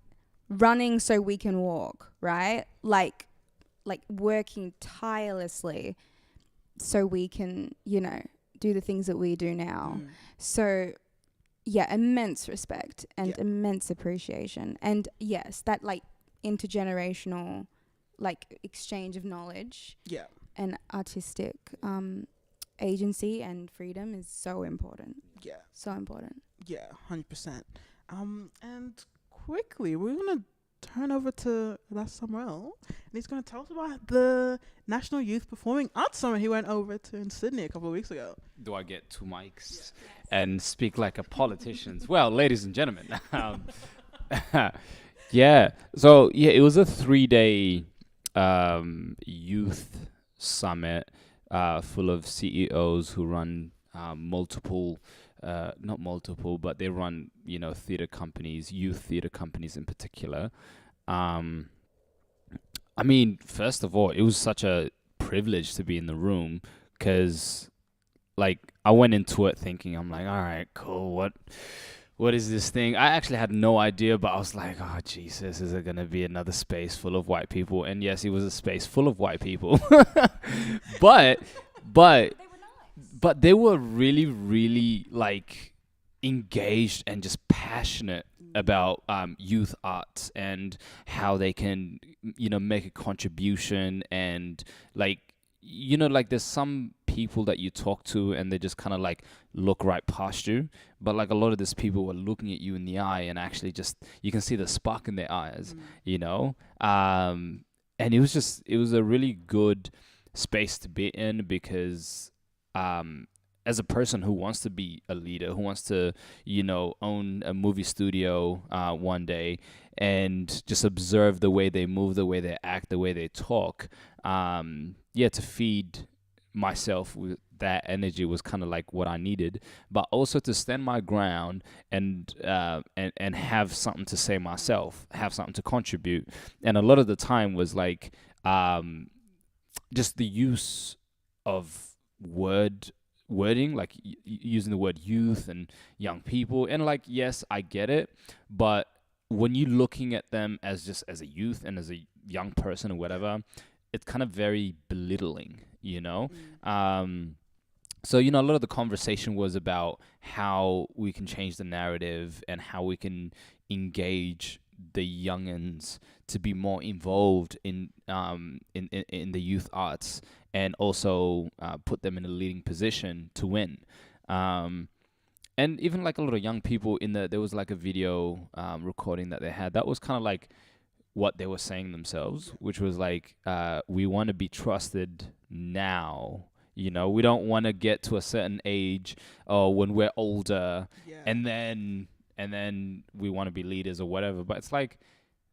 running so we can walk, right? Like working tirelessly so we can, do the things that we do now. So yeah, immense respect and immense appreciation. And yes, that like intergenerational like exchange of knowledge and artistic agency and freedom is so important. Yeah. So important. Yeah, 100%. And quickly, we're going to turn over to Ras-Samuel, and he's going to tell us about the National Youth Performing Arts Summit he went over to in Sydney a couple of weeks ago. Do I get 2 mics and speak like a politician? Well, ladies and gentlemen. So it was a 3-day youth summit full of CEOs who run not multiple, but they run, theater companies, youth theater companies in particular. I mean, first of all, it was such a privilege to be in the room, because like I went into it thinking, I'm like, all right, cool. What is this thing? I actually had no idea, but I was like, oh, Jesus, is it going to be another space full of white people? And yes, it was a space full of white people. but they were really, really like engaged and just passionate about youth arts and how they can, make a contribution. And like, like there's some people that you talk to and they just kind of like look right past you, but like a lot of these people were looking at you in the eye and actually just you can see the spark in their eyes, and it was a really good space to be in, because as a person who wants to be a leader, who wants to own a movie studio one day, and just observe the way they move, the way they act, the way they talk, to feed myself with that energy was kind of like what I needed, but also to stand my ground and have something to say myself, have something to contribute. And a lot of the time was like just the use of wording, like using the word youth and young people, and like, yes, I get it, but when you're looking at them as just as a youth and as a young person or whatever, it's kind of very belittling, So, a lot of the conversation was about how we can change the narrative and how we can engage the youngins to be more involved in the youth arts, and also put them in a leading position to win. And even like a lot of young people there was like a video recording that they had that was kind of like what they were saying themselves, which was like, we want to be trusted now, You know, we don't want to get to a certain age or when we're older, Yeah. and then we want to be leaders or whatever. But it's like,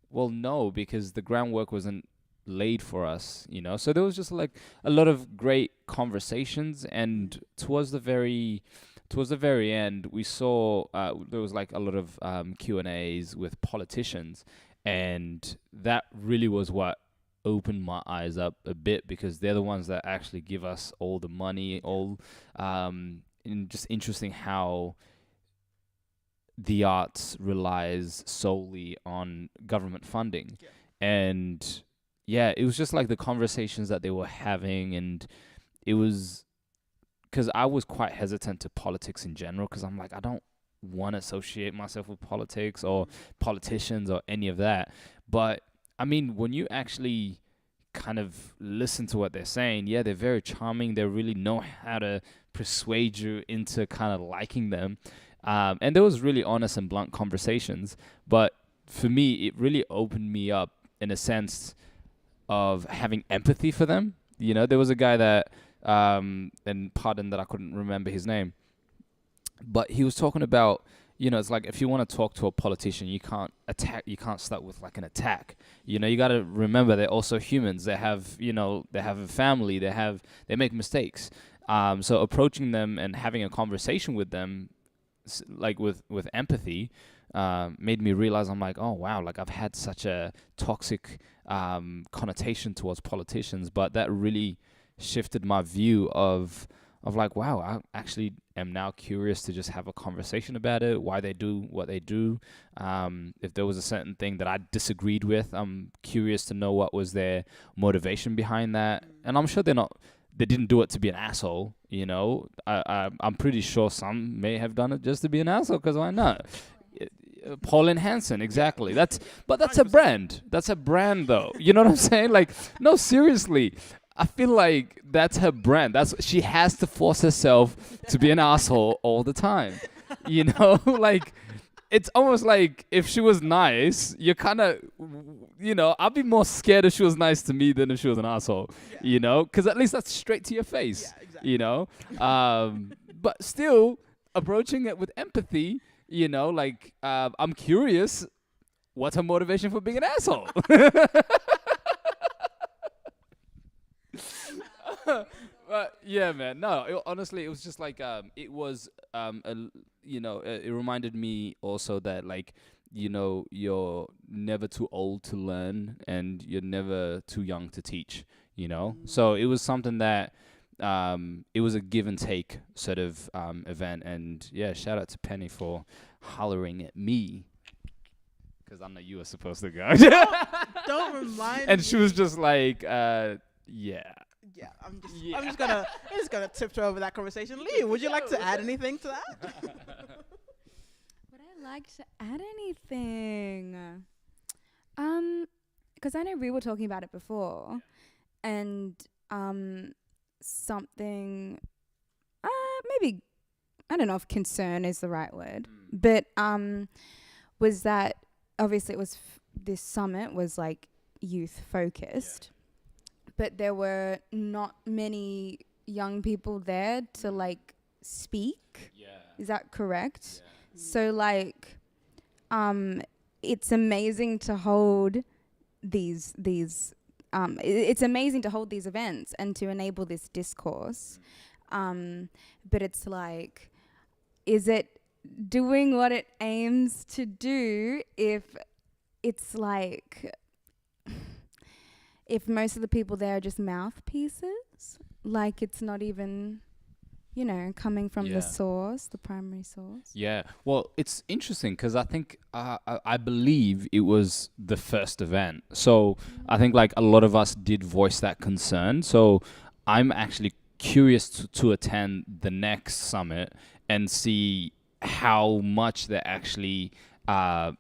well, no, because the groundwork wasn't laid for us, you know. So there was just like a lot of great conversations, and towards the very end, we saw there was like a lot of Q&As with politicians, and that really was what opened my eyes up a bit, because they're the ones that actually give us all the money, and just interesting how the arts relies solely on government funding. Yeah. And yeah, it was just like the conversations that they were having, and it was because I was quite hesitant to politics in general, because I'm like, I don't want to associate myself with politics or politicians or any of that. But I mean, when you actually kind of listen to what they're saying, yeah, they're very charming. They really know how to persuade you into kind of liking them. And there was really honest and blunt conversations. But for me, it really opened me up in a sense of having empathy for them. You know, there was a guy that, and pardon that I couldn't remember his name, but he was talking about, you know, it's like if you want to talk to a politician, you can't start with like an attack. You know, you got to remember they're also humans. They have, you know, they have a family. They make mistakes. So approaching them and having a conversation with them, like with empathy, made me realize, I'm like, oh wow, like I've had such a toxic connotation towards politicians, but that really shifted my view of like, wow, I actually am now curious to just have a conversation about it, why they do what they do. If there was a certain thing that I disagreed with, I'm curious to know what was their motivation behind that. And I'm sure they didn't do it to be an asshole, you know. I'm pretty sure some may have done it just to be an asshole, because why not? Paul and Hansen, exactly. But that's a brand. That's a brand, though. You know what I'm saying? Like, no, seriously. I feel like that's her brand. She has to force herself to be an asshole all the time. You know, like it's almost like if she was nice, you're kind of, you know, I'd be more scared if she was nice to me than if she was an asshole. Yeah. You know, because at least that's straight to your face. Yeah, exactly. You know, but still approaching it with empathy. You know, like I'm curious, what's her motivation for being an asshole? But yeah, man. No, honestly, it was just like it was you know, it reminded me also that, like, you know, you're never too old to learn and you're never too young to teach. You know, so it was something that it was a give and take sort of event. And yeah, shout out to Penny for hollering at me, because I know you were supposed to go. Don't remind me. And she was just like, yeah. Yeah, I'm just gonna tiptoe over that conversation. Leigh, would you like to add anything to that? Would I like to add anything? Because I know we were talking about it before, and something, maybe, I don't know if concern is the right word, but was that obviously it was this summit was like youth focused. Yeah. But there were not many young people there to like speak. Yeah. Is that correct? Yeah. So like, it's amazing to hold these. It's amazing to hold these events and to enable this discourse. But it's like, is it doing what it aims to do if it's like, if most of the people there are just mouthpieces, like it's not even, you know, coming from the source, the primary source. Yeah. Well, it's interesting because I think, I believe it was the first event. So I think like a lot of us did voice that concern. So I'm actually curious to attend the next summit and see how much they actually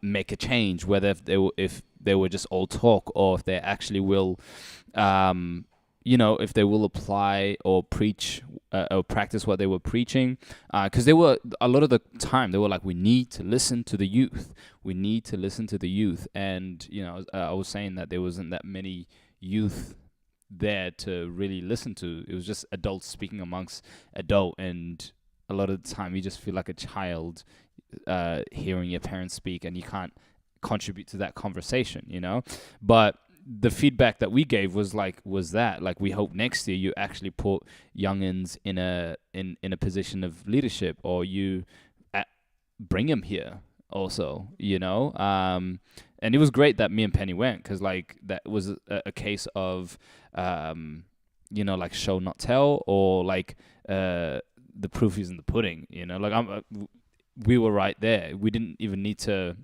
make a change, whether if they were just all talk, or if they actually will, you know, if they will apply or preach or practice what they were preaching. Because they were, a lot of the time, they were like, we need to listen to the youth. We need to listen to the youth. And, you know, I was saying that there wasn't that many youth there to really listen to. It was just adults speaking amongst adult, and a lot of the time you just feel like a child hearing your parents speak, and you can't contribute to that conversation, you know. But the feedback that we gave was that we hope next year you actually put youngins in a position of leadership, or you bring them here also, you know. And it was great that me and Penny went, because like that was a case of you know, like show not tell, or like the proof is in the pudding, you know. Like we were right there. We didn't even need to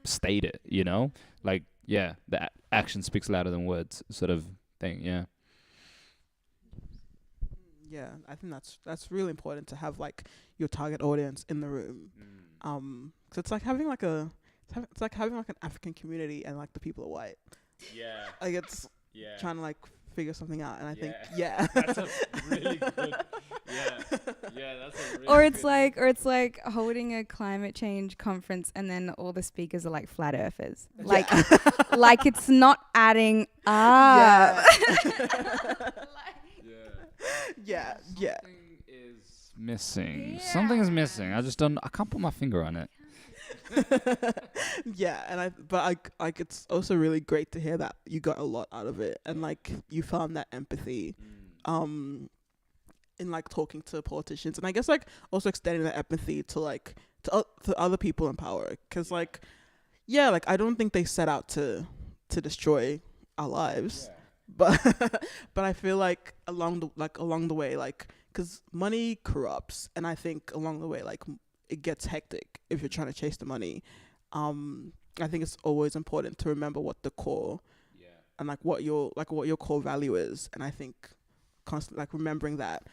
state it, you know. Like, yeah, the action speaks louder than words, sort of thing. Yeah. Yeah, I think that's really important to have like your target audience in the room. So it's like having like an African community, and like the people are white. Yeah. Like it's trying to like figure something out, and I think that's a really good. Yeah, that's a really. Or it's like holding a climate change conference, and then all the speakers are like flat earthers. Like, like it's not adding up. Yeah. Something is missing. Something is missing. I can't put my finger on it. Yeah, and it's also really great to hear that you got a lot out of it, and like you found that empathy in like talking to politicians, and I guess like also extending that empathy to like to other people in power, because like like I don't think they set out to destroy our lives, but but I feel like along the way, like, because money corrupts, and I think along the way like it gets hectic if you're trying to chase the money. I think it's always important to remember what the core and like what your core value is, and I think constantly like remembering that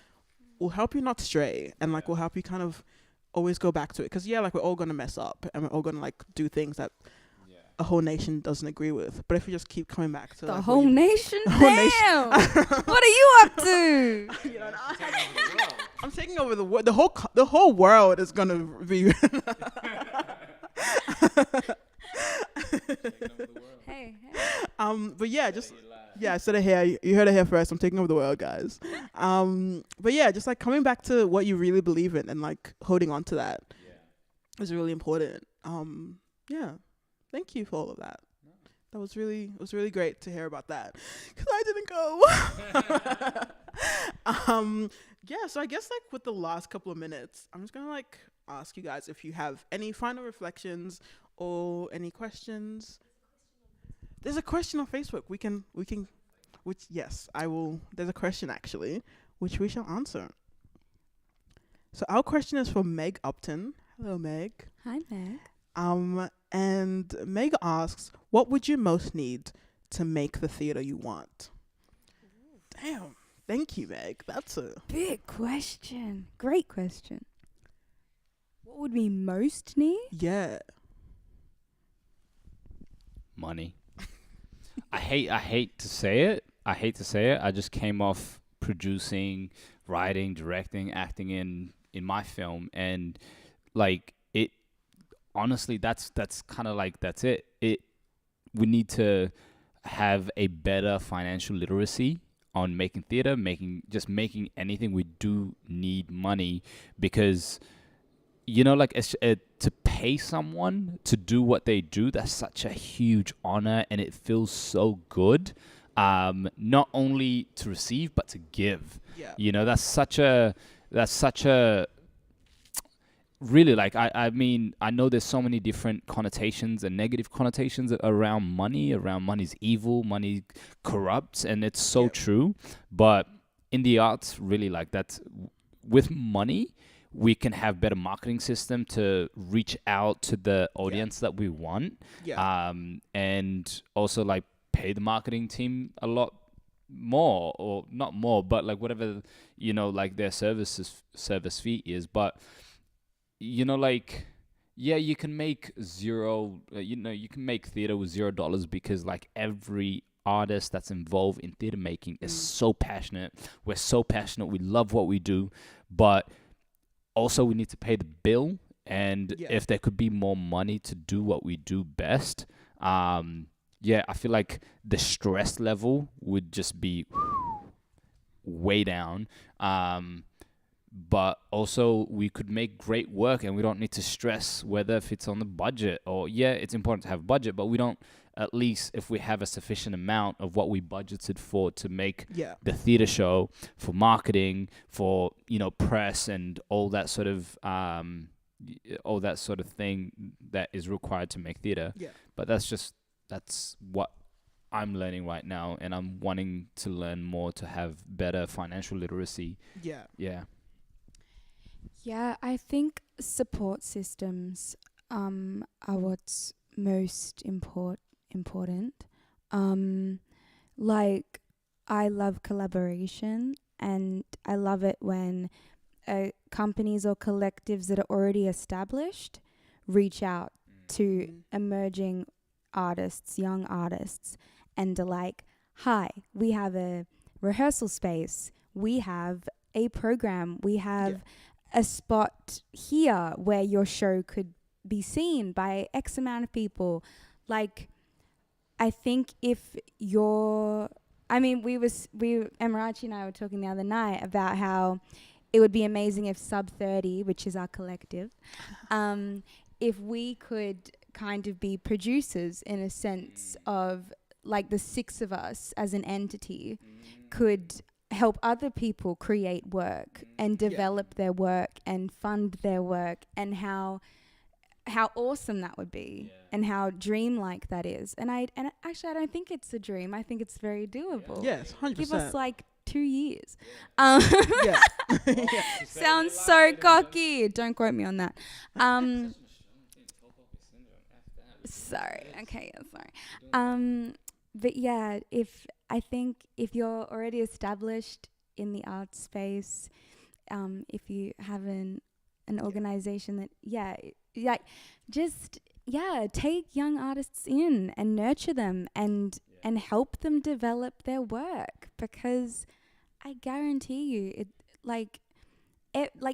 will help you not stray, and like will help you kind of always go back to it, because like we're all gonna mess up, and we're all gonna like do things that a whole nation doesn't agree with. But if you just keep coming back to the like, whole nation, damn, what are you up to? You know, I'm taking over the world. The whole world is gonna be. Hey. But I said it here. You heard it here first. I'm taking over the world, guys. But yeah, just like coming back to what you really believe in, and like holding on to that is really important. Yeah. Thank you for all of that. It was really great to hear about that, because I didn't go. So I guess like with the last couple of minutes, I'm just gonna like ask you guys if you have any final reflections or any questions. There's a question on Facebook. Yes, I will. There's a question actually, which we shall answer. So our question is from Meg Upton. Hello, Meg. Hi, Meg. And Meg asks, what would you most need to make the theater you want? Damn. Thank you, Meg. That's a big question. Great question. What would we most need? Yeah. Money. I hate to say it. I just came off producing, writing, directing, acting in my film, and like it. Honestly, that's kind of like that's it. We need to have a better financial literacy on making theater, making anything. We do need money, because you know, like to pay someone to do what they do, that's such a huge honor, and it feels so good. Not only to receive but to give. Yeah. You know, that's such a really, like, I mean, I know there's so many different connotations and negative connotations around money, around money's evil, money corrupts, and it's so true. But in the arts, really, like, that's with money, we can have better marketing system to reach out to the audience that we want. Yeah. And also, like, pay the marketing team a lot more, or not more, but like whatever, you know, like their service fee is. But you know, like, yeah, you can make you can make theater with $0, because like every artist that's involved in theater making is so passionate. We're so passionate. We love what we do, but also we need to pay the bill. And if there could be more money to do what we do best, yeah, I feel like the stress level would just be way down. But also we could make great work, and we don't need to stress whether if it's on the budget, or yeah, it's important to have budget, but we don't, at least if we have a sufficient amount of what we budgeted for to make Yeah. the theater show, for marketing, for, you know, press and all that sort of thing that is required to make theater. Yeah. But that's what I'm learning right now, and I'm wanting to learn more to have better financial literacy. Yeah. Yeah. Yeah, I think support systems are what's most important. Like, I love collaboration, and I love it when companies or collectives that are already established reach out to emerging artists, young artists, and are like, hi, we have a rehearsal space, we have a program, we have a spot here where your show could be seen by X amount of people. Like, I think if you're, I mean, Amarachi and I were talking the other night about how it would be amazing if Sub30, which is our collective, if we could kind of be producers in a sense of, like, the six of us as an entity could help other people create work and develop their work and fund their work, and how awesome that would be, and how dreamlike that is. And actually I don't think it's a dream. I think it's very doable. Yes, 100%. Give us like 2 years. Yeah. Sounds so cocky. Don't quote me on that. Sorry. Okay, yeah, sorry. But yeah, I think if you're already established in the art space, if you have an organization that, take young artists in and nurture them and help them develop their work, because I guarantee you,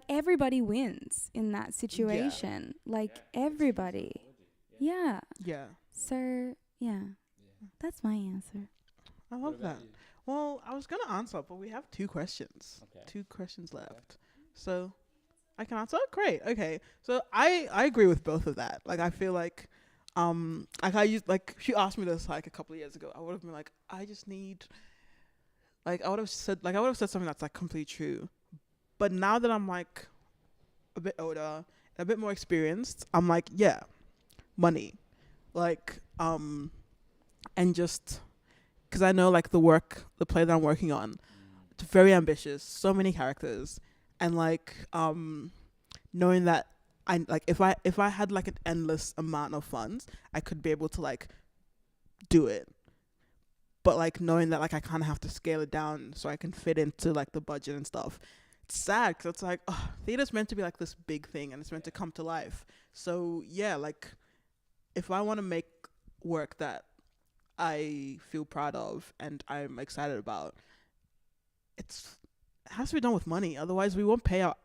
everybody wins in that situation. Everybody. Yeah. Yeah. So, yeah. That's my answer. I love that. Well, I was going to answer, but we have 2 questions. Okay. 2 questions left. So I can answer? Great. Okay. So I agree with both of that. Like, I feel like, if you asked me this like a couple of years ago, I would have been like, I just need, I would have said something that's like completely true. But now that I'm like a bit older, a bit more experienced, I'm like, yeah, money. And just, because I know like the play that I'm working on, it's very ambitious, so many characters, and knowing that if I had like an endless amount of funds, I could be able to like do it. But like knowing that like I kind of have to scale it down so I can fit into like the budget and stuff. It's sad because it's like, theater's meant to be like this big thing and it's meant to come to life. So yeah, like if I want to make work that I feel proud of and I'm excited about, it has to be done with money. Otherwise, we won't pay our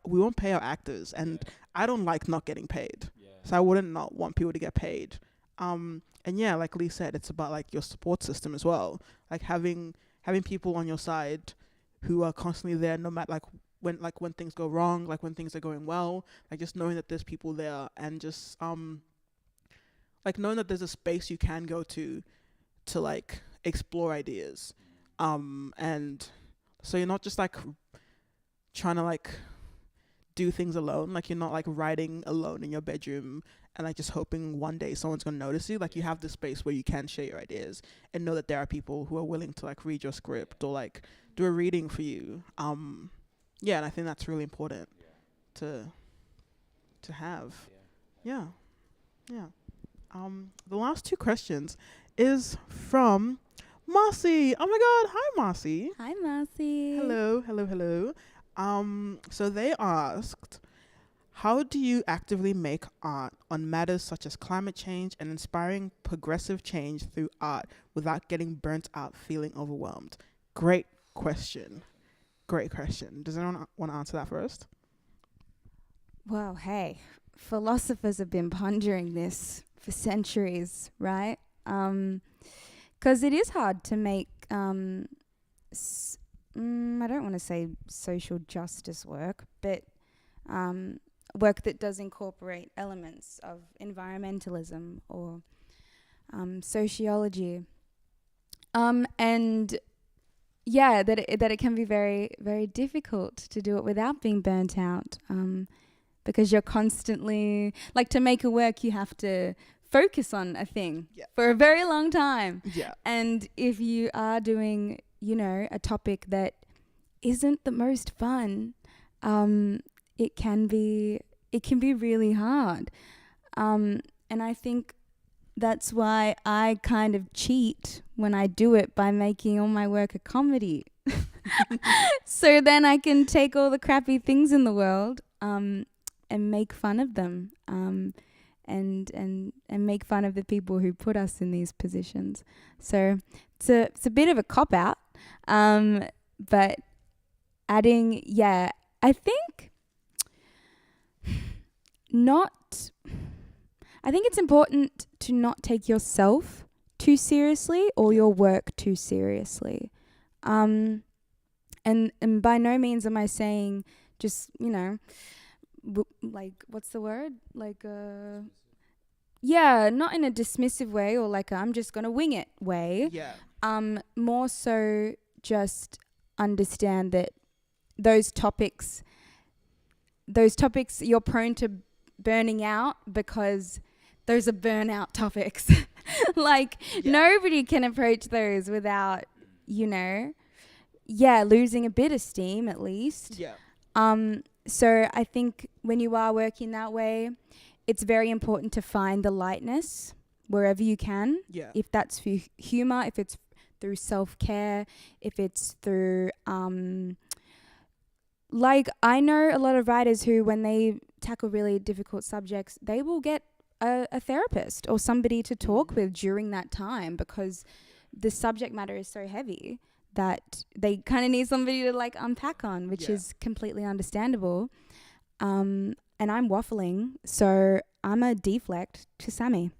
actors, and I don't like not getting paid. So I wouldn't not want people to get paid. And yeah, like Leigh said, it's about like your support system as well. Like having people on your side who are constantly there, no matter when things go wrong, like when things are going well, like just knowing that there's people there, and just like knowing that there's a space you can go to like explore ideas. And so you're not just like trying to like do things alone. Like you're not like writing alone in your bedroom and like just hoping one day someone's gonna notice you. Like you have this space where you can share your ideas and know that there are people who are willing to like read your script or like do a reading for you. Yeah, and I think that's really important to have. Yeah. The last 2 questions is from Marcy. Oh my God. Hi, Marcy. Hi, Marcy. Hello. So they asked, how do you actively make art on matters such as climate change and inspiring progressive change through art without getting burnt out, feeling overwhelmed? Great question. Does anyone want to answer that first? Well, hey, philosophers have been pondering this for centuries, right? 'cause it is hard to make I don't want to say social justice work, but work that does incorporate elements of environmentalism or sociology. And yeah, that it can be very, very difficult to do it without being burnt out, because you're constantly, like, to make a work, you have to focus on a thing for a very long time. Yeah. And if you are doing, you know, a topic that isn't the most fun, it can be really hard. And I think that's why I kind of cheat when I do it by making all my work a comedy. So then I can take all the crappy things in the world and make fun of them, and make fun of the people who put us in these positions. So it's a bit of a cop out, but adding, I think it's important to not take yourself too seriously or your work too seriously. And by no means am I saying just, you know, like, what's the word? Like, not in a dismissive way or like I'm just going to wing it way. Yeah. More so just understand that those topics you're prone to burning out because those are burnout topics. Like, nobody can approach those without, you know, losing a bit of steam at least. Yeah. So I think when you are working that way, it's very important to find the lightness wherever you can. Yeah. If that's through humor, if it's through self-care, if it's through, like, I know a lot of writers who, when they tackle really difficult subjects, they will get a therapist or somebody to talk with during that time because the subject matter is so heavy that they kind of need somebody to, like, unpack on, which is completely understandable. And I'm waffling, so I'm a deflect to Sammy.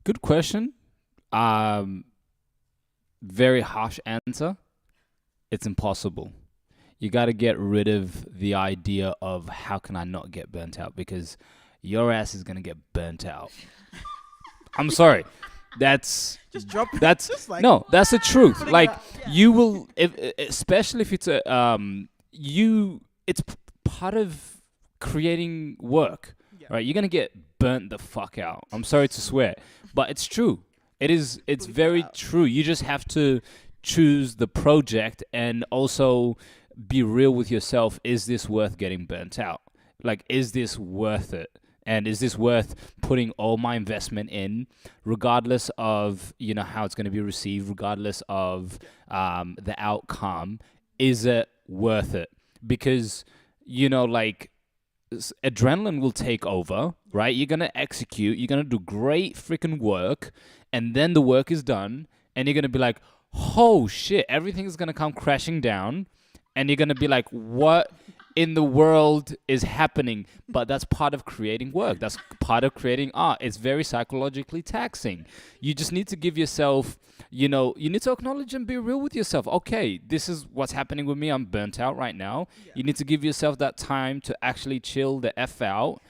Good question. Very harsh answer. It's impossible. You got to get rid of the idea of how can I not get burnt out, because your ass is going to get burnt out. I'm sorry. That's just drop it. That's just like, no, that's the truth. Putting Like, it out, you will, especially if it's it's part of creating work, right? You're going to get burnt the fuck out. I'm sorry to swear, but it's true. It's very true. You just have to choose the project and also be real with yourself. Is this worth getting burnt out? Like, is this worth it? And is this worth putting all my investment in, regardless of, you know, how it's going to be received, regardless of the outcome? Is it worth it? Because, you know, like, adrenaline will take over, right? You're going to execute. You're going to do great freaking work. And then the work is done. And you're going to be like, oh, shit, everything is going to come crashing down. And you're going to be like, what in the world is happening? But that's part of creating work. That's part of creating art. It's very psychologically taxing. You just need to give yourself, you know, you need to acknowledge and be real with yourself. Okay, this is what's happening with me. I'm burnt out right now. Yeah. You need to give yourself that time to actually chill the F out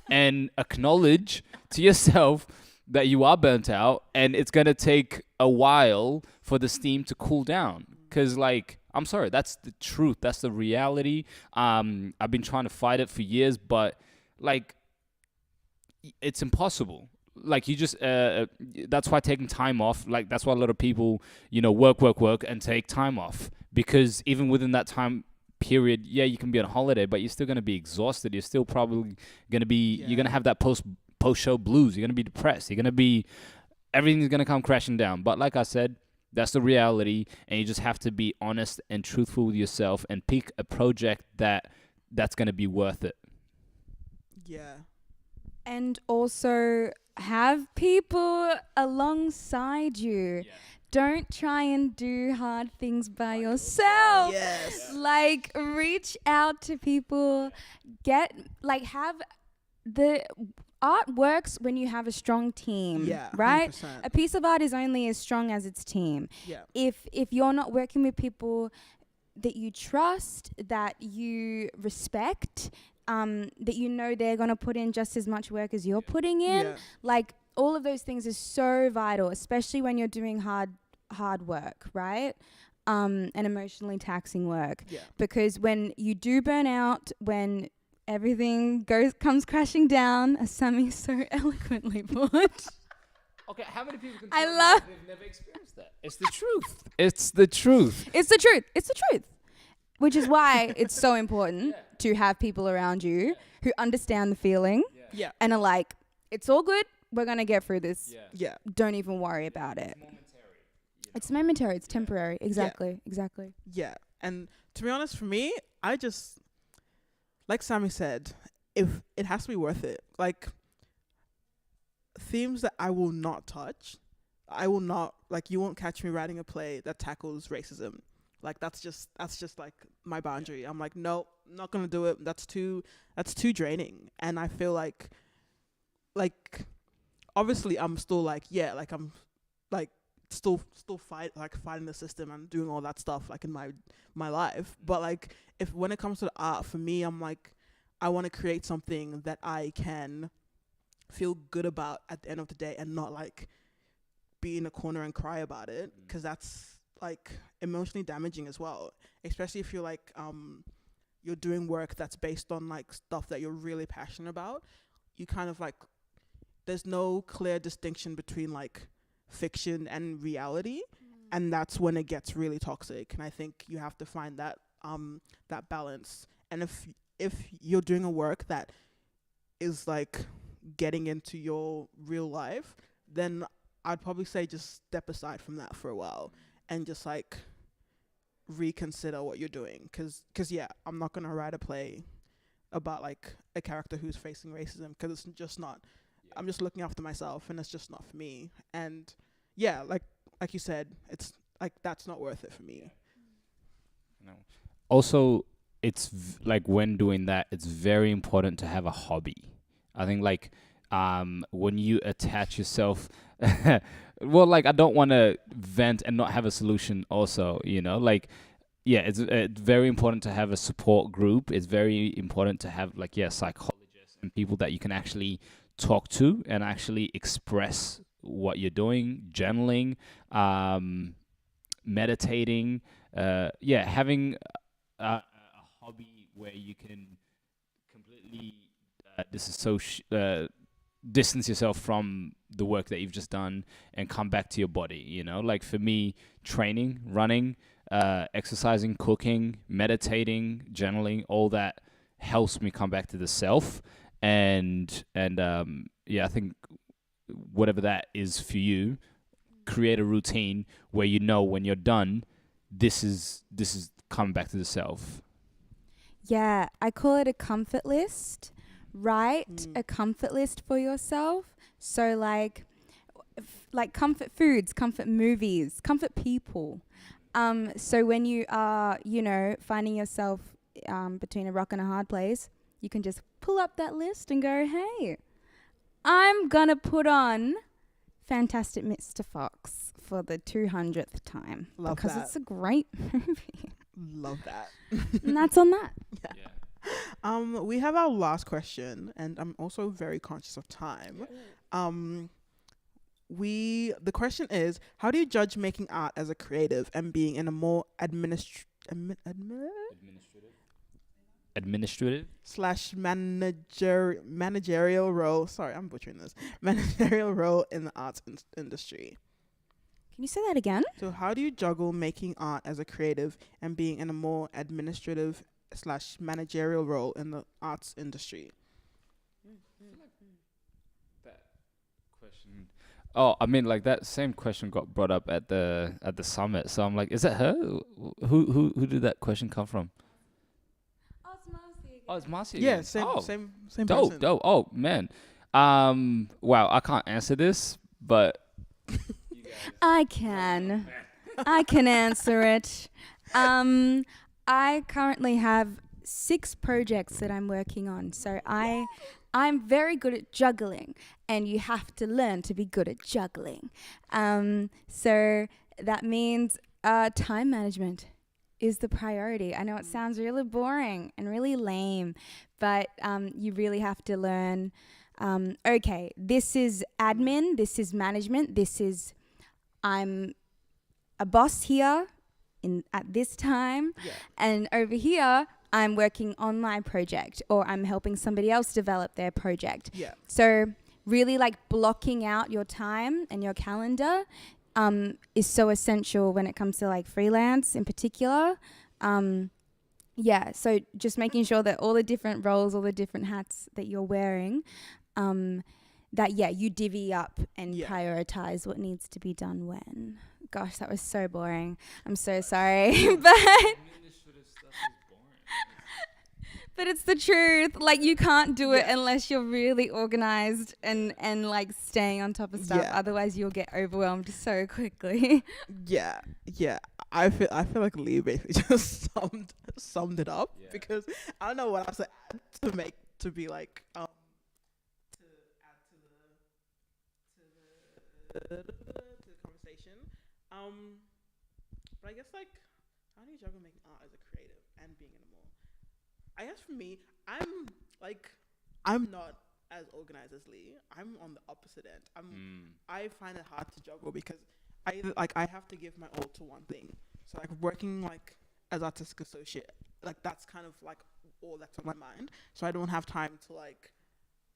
and acknowledge to yourself that you are burnt out, and it's going to take a while for the steam to cool down. Because, like, I'm sorry, that's the truth. That's the reality. I've been trying to fight it for years, but, like, it's impossible. Like, you just, that's why taking time off, like, that's why a lot of people, you know, work, and take time off. Because even within that time period, you can be on holiday, but you're still going to be exhausted. You're still probably going to be, you're going to have that post-show blues. You're going to be depressed. You're going to be, everything's going to come crashing down. But like I said, that's the reality, and you just have to be honest and truthful with yourself and pick a project that's going to be worth it. Yeah. And also have people alongside you. Yeah. Don't try and do hard things by yourself. Yes. Like, reach out to people. Have the art works when you have a strong team. Yeah, right. 100%. A piece of art is only as strong as its team. Yeah. If you're not working with people that you trust, that you respect, that you know they're gonna put in just as much work as you're putting in, Yeah. like all of those things is so vital, especially when you're doing hard work, right? And emotionally taxing work. Yeah. Because when you do burn out, when everything comes crashing down, as Sammy so eloquently put. Okay, how many people can I tell me love- that they've never experienced that? It's the truth. It's the truth. It's the truth. It's the truth. Which is why it's so important to have people around you who understand the feeling Yeah. and are like, it's all good. We're going to get through this. Yeah. Don't even worry about it. It's momentary. It's temporary. Exactly. Exactly. Yeah. And to be honest, for me, I just, like Sammy said, if it has to be worth it. Like, themes that I will not touch, I will not, like, you won't catch me writing a play that tackles racism. Like, that's just like my boundary. I'm like, no, not gonna do it. That's too draining. And I feel like obviously I'm still like, yeah, like I'm like still fighting the system and doing all that stuff like in my life. But like, if when it comes to the art, for me, I'm like, I want to create something that I can feel good about at the end of the day and not like be in a corner and cry about it, because that's like emotionally damaging as well, especially if you're like you're doing work that's based on like stuff that you're really passionate about. You kind of like, there's no clear distinction between like fiction and reality, and that's when it gets really toxic. And I think you have to find that that balance. And if you're doing a work that is like getting into your real life, then I'd probably say just step aside from that for a while and just like reconsider what you're doing. Cause yeah, I'm not gonna write a play about like a character who's facing racism, because it's just not. I'm just looking after myself, and it's just not for me. And yeah, like you said, it's like that's not worth it for me. No. Also, like when doing that, it's very important to have a hobby. I think like when you attach yourself, well, like I don't want to vent and not have a solution also, you know, like, yeah, it's very important to have a support group. It's very important to have like, psychologists and people that you can actually talk to and actually express what you're doing, journaling, meditating, having a hobby where you can completely distance yourself from the work that you've just done and come back to your body, you know? Like for me, training, running, exercising, cooking, meditating, journaling, all that helps me come back to the self. And I think whatever that is for you, create a routine where you know when you're done, this is coming back to the self. Yeah, I call it a comfort list. Write a comfort list for yourself. So like comfort foods, comfort movies, comfort people. So when you are, finding yourself between a rock and a hard place, you can just pull up that list and go, hey, I'm gonna put on Fantastic Mr. Fox for the 200th time. Love because that. it's a great movie. Love that. And that's on that. Yeah. We have our last question, and I'm also very conscious of time. The question is, how do you judge making art as a creative and being in a more Administrative / managerial role? Sorry, I'm butchering this. Managerial role in the arts industry. Can you say that again? So how do you juggle making art as a creative and being in a more administrative / managerial role in the arts industry? That question. Oh, I mean, like that same question got brought up at the summit. So I'm like, is it her? Who did that question come from? Oh, it's Marcy. Yeah, again. same Dope, person. dope. Oh man. Wow, I can't answer this, but I can answer it. I currently have 6 projects that I'm working on. So I'm very good at juggling, and you have to learn to be good at juggling. So that means time management is the priority. I know it sounds really boring and really lame, but you really have to learn, okay, this is admin, this is management, this is I'm a boss here at this time, and over here I'm working on my project, or I'm helping somebody else develop their project. Yeah. So really like blocking out your time and your calendar is so essential when it comes to like freelance in particular. So just making sure that all the different roles, all the different hats that you're wearing, you divvy up and prioritize what needs to be done when. Gosh, that was so boring. I'm so sorry. But it's the truth. Like, you can't do it unless you're really organized and like staying on top of stuff. Yeah. Otherwise, you'll get overwhelmed so quickly. Yeah. I feel like Leigh basically just summed it up, because I don't know what else to add to be like to add to the conversation. But I guess like, how do you juggle making art as a creative and being in a mall? I guess for me, I'm not as organized as Leigh. I'm on the opposite end. I find it hard to juggle because I have to give my all to one thing. So like working like as artistic associate, like that's kind of like all that's on my mind. So I don't have time to like,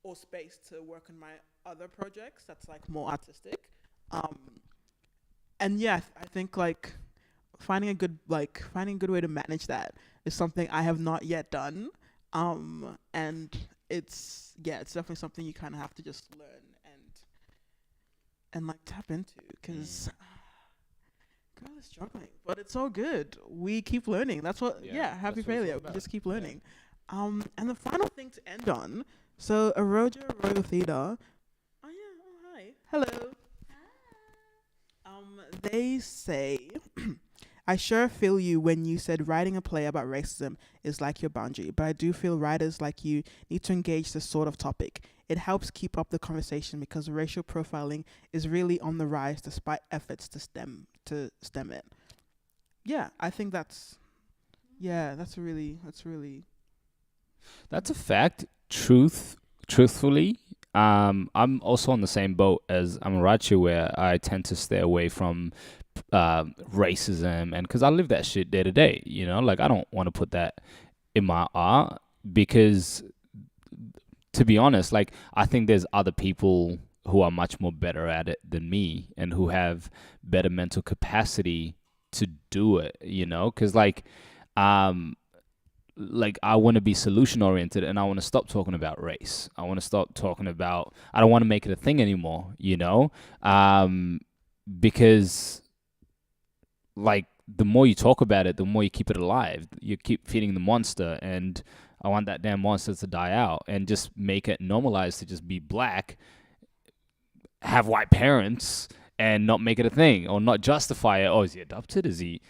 or space to work on my other projects that's like more artistic. And yeah, I think like finding a good way to manage that is something I have not yet done. And it's definitely something you kind of have to just learn and like tap into, because God is struggling, but it's all good. We keep learning. That's what, happy failure. We just keep learning. And the final thing to end on, so Arojah Royal Theatre. Oh hi. Hello. They say, I sure feel you when you said writing a play about racism is like your boundary, but I do feel writers like you need to engage this sort of topic. It helps keep up the conversation because racial profiling is really on the rise despite efforts to stem it. Yeah, I think that's That's a fact. Truthfully, I'm also on the same boat as Amarachi, where I tend to stay away from racism, and because I live that shit day to day, you know, like I don't want to put that in my art, because to be honest, like I think there's other people who are much more better at it than me and who have better mental capacity to do it, you know, because like I want to be solution oriented, and I want to stop talking about race. I want to stop talking about, I don't want to make it a thing anymore, you know, because like the more you talk about it, the more you keep it alive. You keep feeding the monster, and I want that damn monster to die out and just make it normalized to just be black, have white parents, and not make it a thing, or not justify it. Oh, is he adopted? Is he,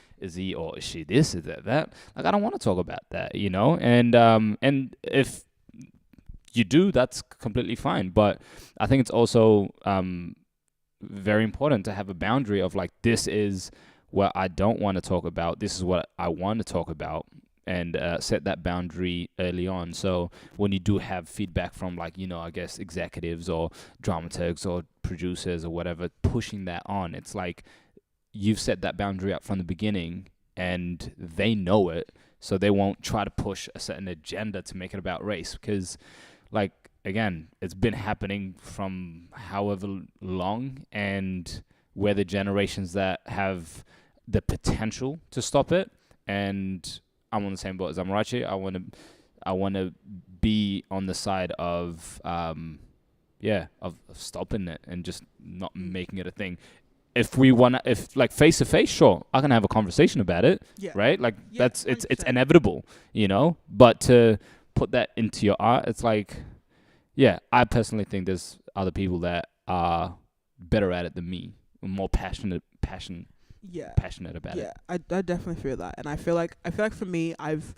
or is she this? Is that? Like, I don't want to talk about that, you know? And if you do, that's completely fine. But I think it's also very important to have a boundary of like, this is what I don't want to talk about. This is what I want to talk about, and set that boundary early on. So when you do have feedback from like, you know, I guess executives or dramaturgs or producers or whatever, pushing that on, it's like you've set that boundary up from the beginning and they know it, so they won't try to push a certain agenda to make it about race, because like, again, it's been happening from however long, and we're the generations that have the potential to stop it. And I'm on the same boat as Amarachi. I want to be on the side of stopping it and just not making it a thing. If like face to face, sure, I can have a conversation about it, right? Like it's 100%. Inevitable, you know. But to put that into your art, it's like, I personally think there's other people that are better at it than me, more passionate about it. I definitely feel that, and I feel like for me, I've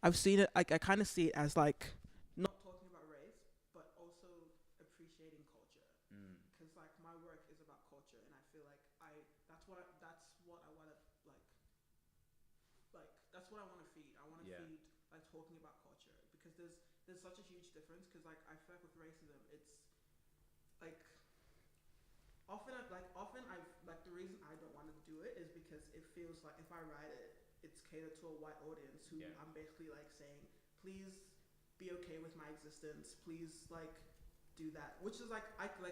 I've seen it. Like I kind of see it as like not talking about race, but also appreciating culture. Because like my work is about culture, and I feel like that's what I want to that's what I want to feed. I want to feed like talking about culture, because there's such a huge difference. Because like I feel like with racism, it's like often I've like the reason I don't want to do it is because it feels like if I write it, it's catered to a white audience who I'm basically like saying, please be okay with my existence, please like do that, which is like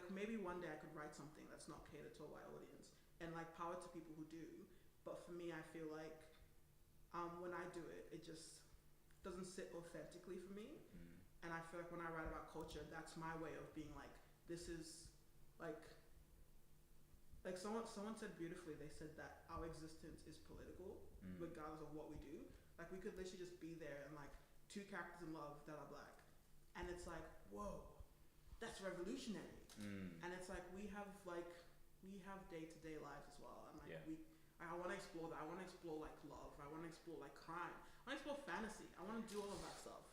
maybe one day I could write something that's not catered to a white audience, and like power to people who do. But for me, I feel like when I do it, it just doesn't sit authentically for me. And I feel like when I write about culture, that's my way of being like, this is like someone said beautifully, they said that our existence is political, regardless of what we do. Like we could literally just be there and like two characters in love that are black, and it's like, whoa, that's revolutionary. And it's like we have day-to-day lives as well, and like I want to explore that. I want to explore like love. I want to explore like crime. I want to explore fantasy. I want to do all of that stuff.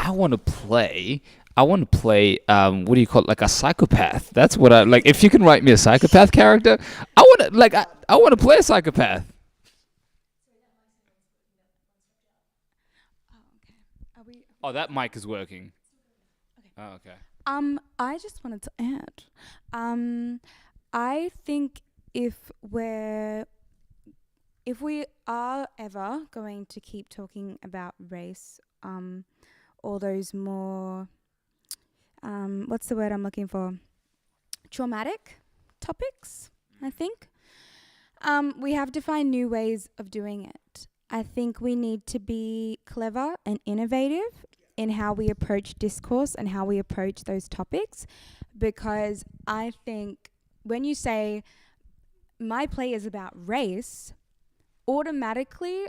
I want to play. What do you call it? Like a psychopath. That's what I like. If you can write me a psychopath character, I want to like. I want to play a psychopath. Are we? Oh, that mic is working. Okay. Oh, okay. I just wanted to add. I think if we are ever going to keep talking about race, all those more, what's the word I'm looking for? Traumatic topics, I think. We have to find new ways of doing it. I think we need to be clever and innovative in how we approach discourse and how we approach those topics, because I think when you say my play is about race, automatically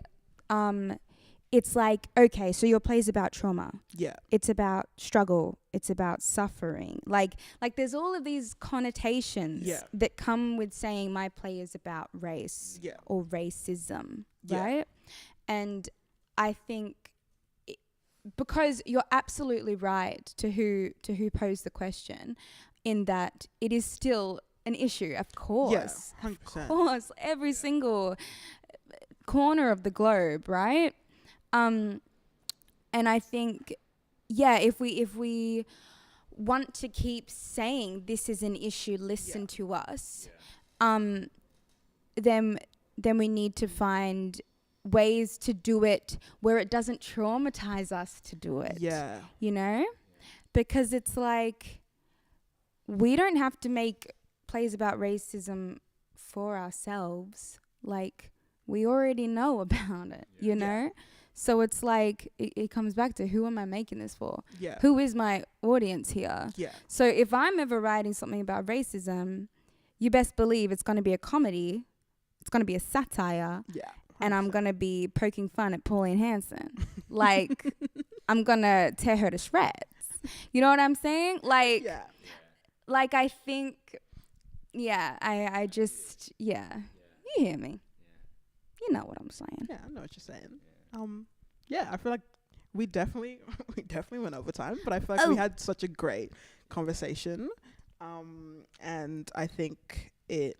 it's like, okay, so your play is about trauma. Yeah. It's about struggle. It's about suffering. Like there's all of these connotations that come with saying my play is about race or racism, right? And I think because you're absolutely right to who posed the question, in that it is still an issue, of course. Yeah, 100%. Of course, every single corner of the globe, right? And I think, if we want to keep saying this is an issue, listen to us, then we need to find ways to do it where it doesn't traumatize us to do it. Yeah. You know? Because it's like, we don't have to make plays about racism for ourselves. Like, we already know about it, you know? So it's like, it comes back to, who am I making this for? Yeah. Who is my audience here? Yeah. So if I'm ever writing something about racism, you best believe it's going to be a comedy. It's going to be a satire. Yeah. 100%. And I'm going to be poking fun at Pauline Hanson. Like, I'm going to tear her to shreds. You know what I'm saying? Like, like I think, I just, you hear me. You know what I'm saying. Yeah, I know what you're saying. I feel like we definitely went over time, but I feel like we had such a great conversation. And I think is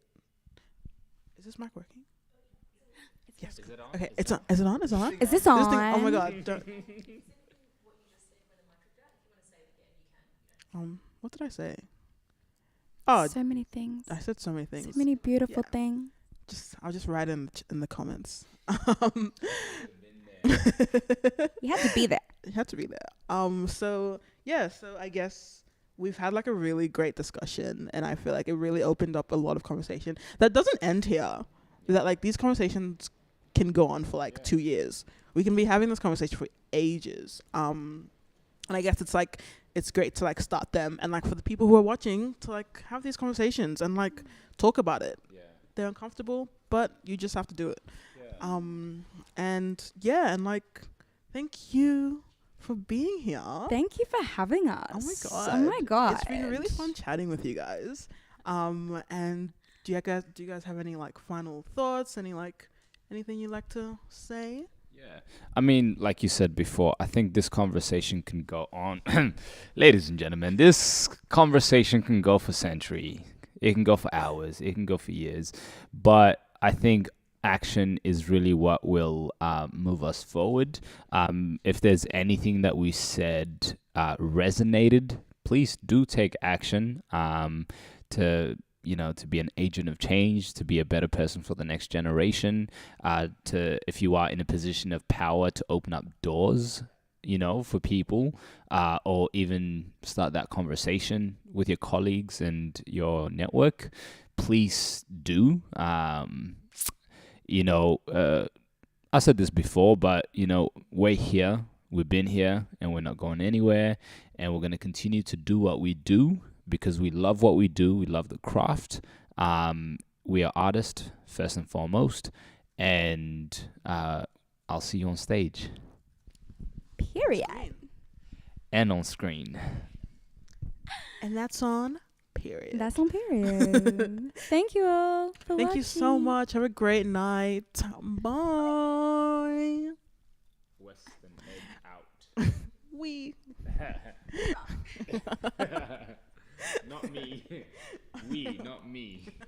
this mic working? Yes. Is it on? Okay, it's on. Is it on? Is it on? Is this This on? thing, oh my god. What did I say? Oh, so many things. I said so many things. So many beautiful things. I'll just write in the comments. You had to be there. You had to be there. So I guess we've had like a really great discussion, and I feel like it really opened up a lot of conversation that doesn't end here. That like these conversations can go on for like 2 years. We can be having this conversation for ages. And I guess it's great to like start them, and like for the people who are watching to like have these conversations and like talk about it. They're uncomfortable, but you just have to do it. And like, thank you for being here. Thank you for having us. Oh my god. It's been really fun chatting with you guys. And do you guys have any like final thoughts? Anything you'd like to say? Yeah. I mean, like you said before, I think this conversation can go on. Ladies and gentlemen, this conversation can go for century. It can go for hours. It can go for years. But I think action is really what will move us forward. If there's anything that we said resonated, please do take action to to be an agent of change, to be a better person for the next generation, if you are in a position of power, to open up doors, for people, or even start that conversation with your colleagues and your network, please do. I said this before, but, we're here, we've been here, and we're not going anywhere, and we're going to continue to do what we do, because we love what we do. We love the craft. We are artists, first and foremost. And I'll see you on stage. Period. And on screen. And that's on period. That's on period. Thank you all for Thank watching. you so much. Have a great night. Bye. Western head out. We. Not me. We, not me.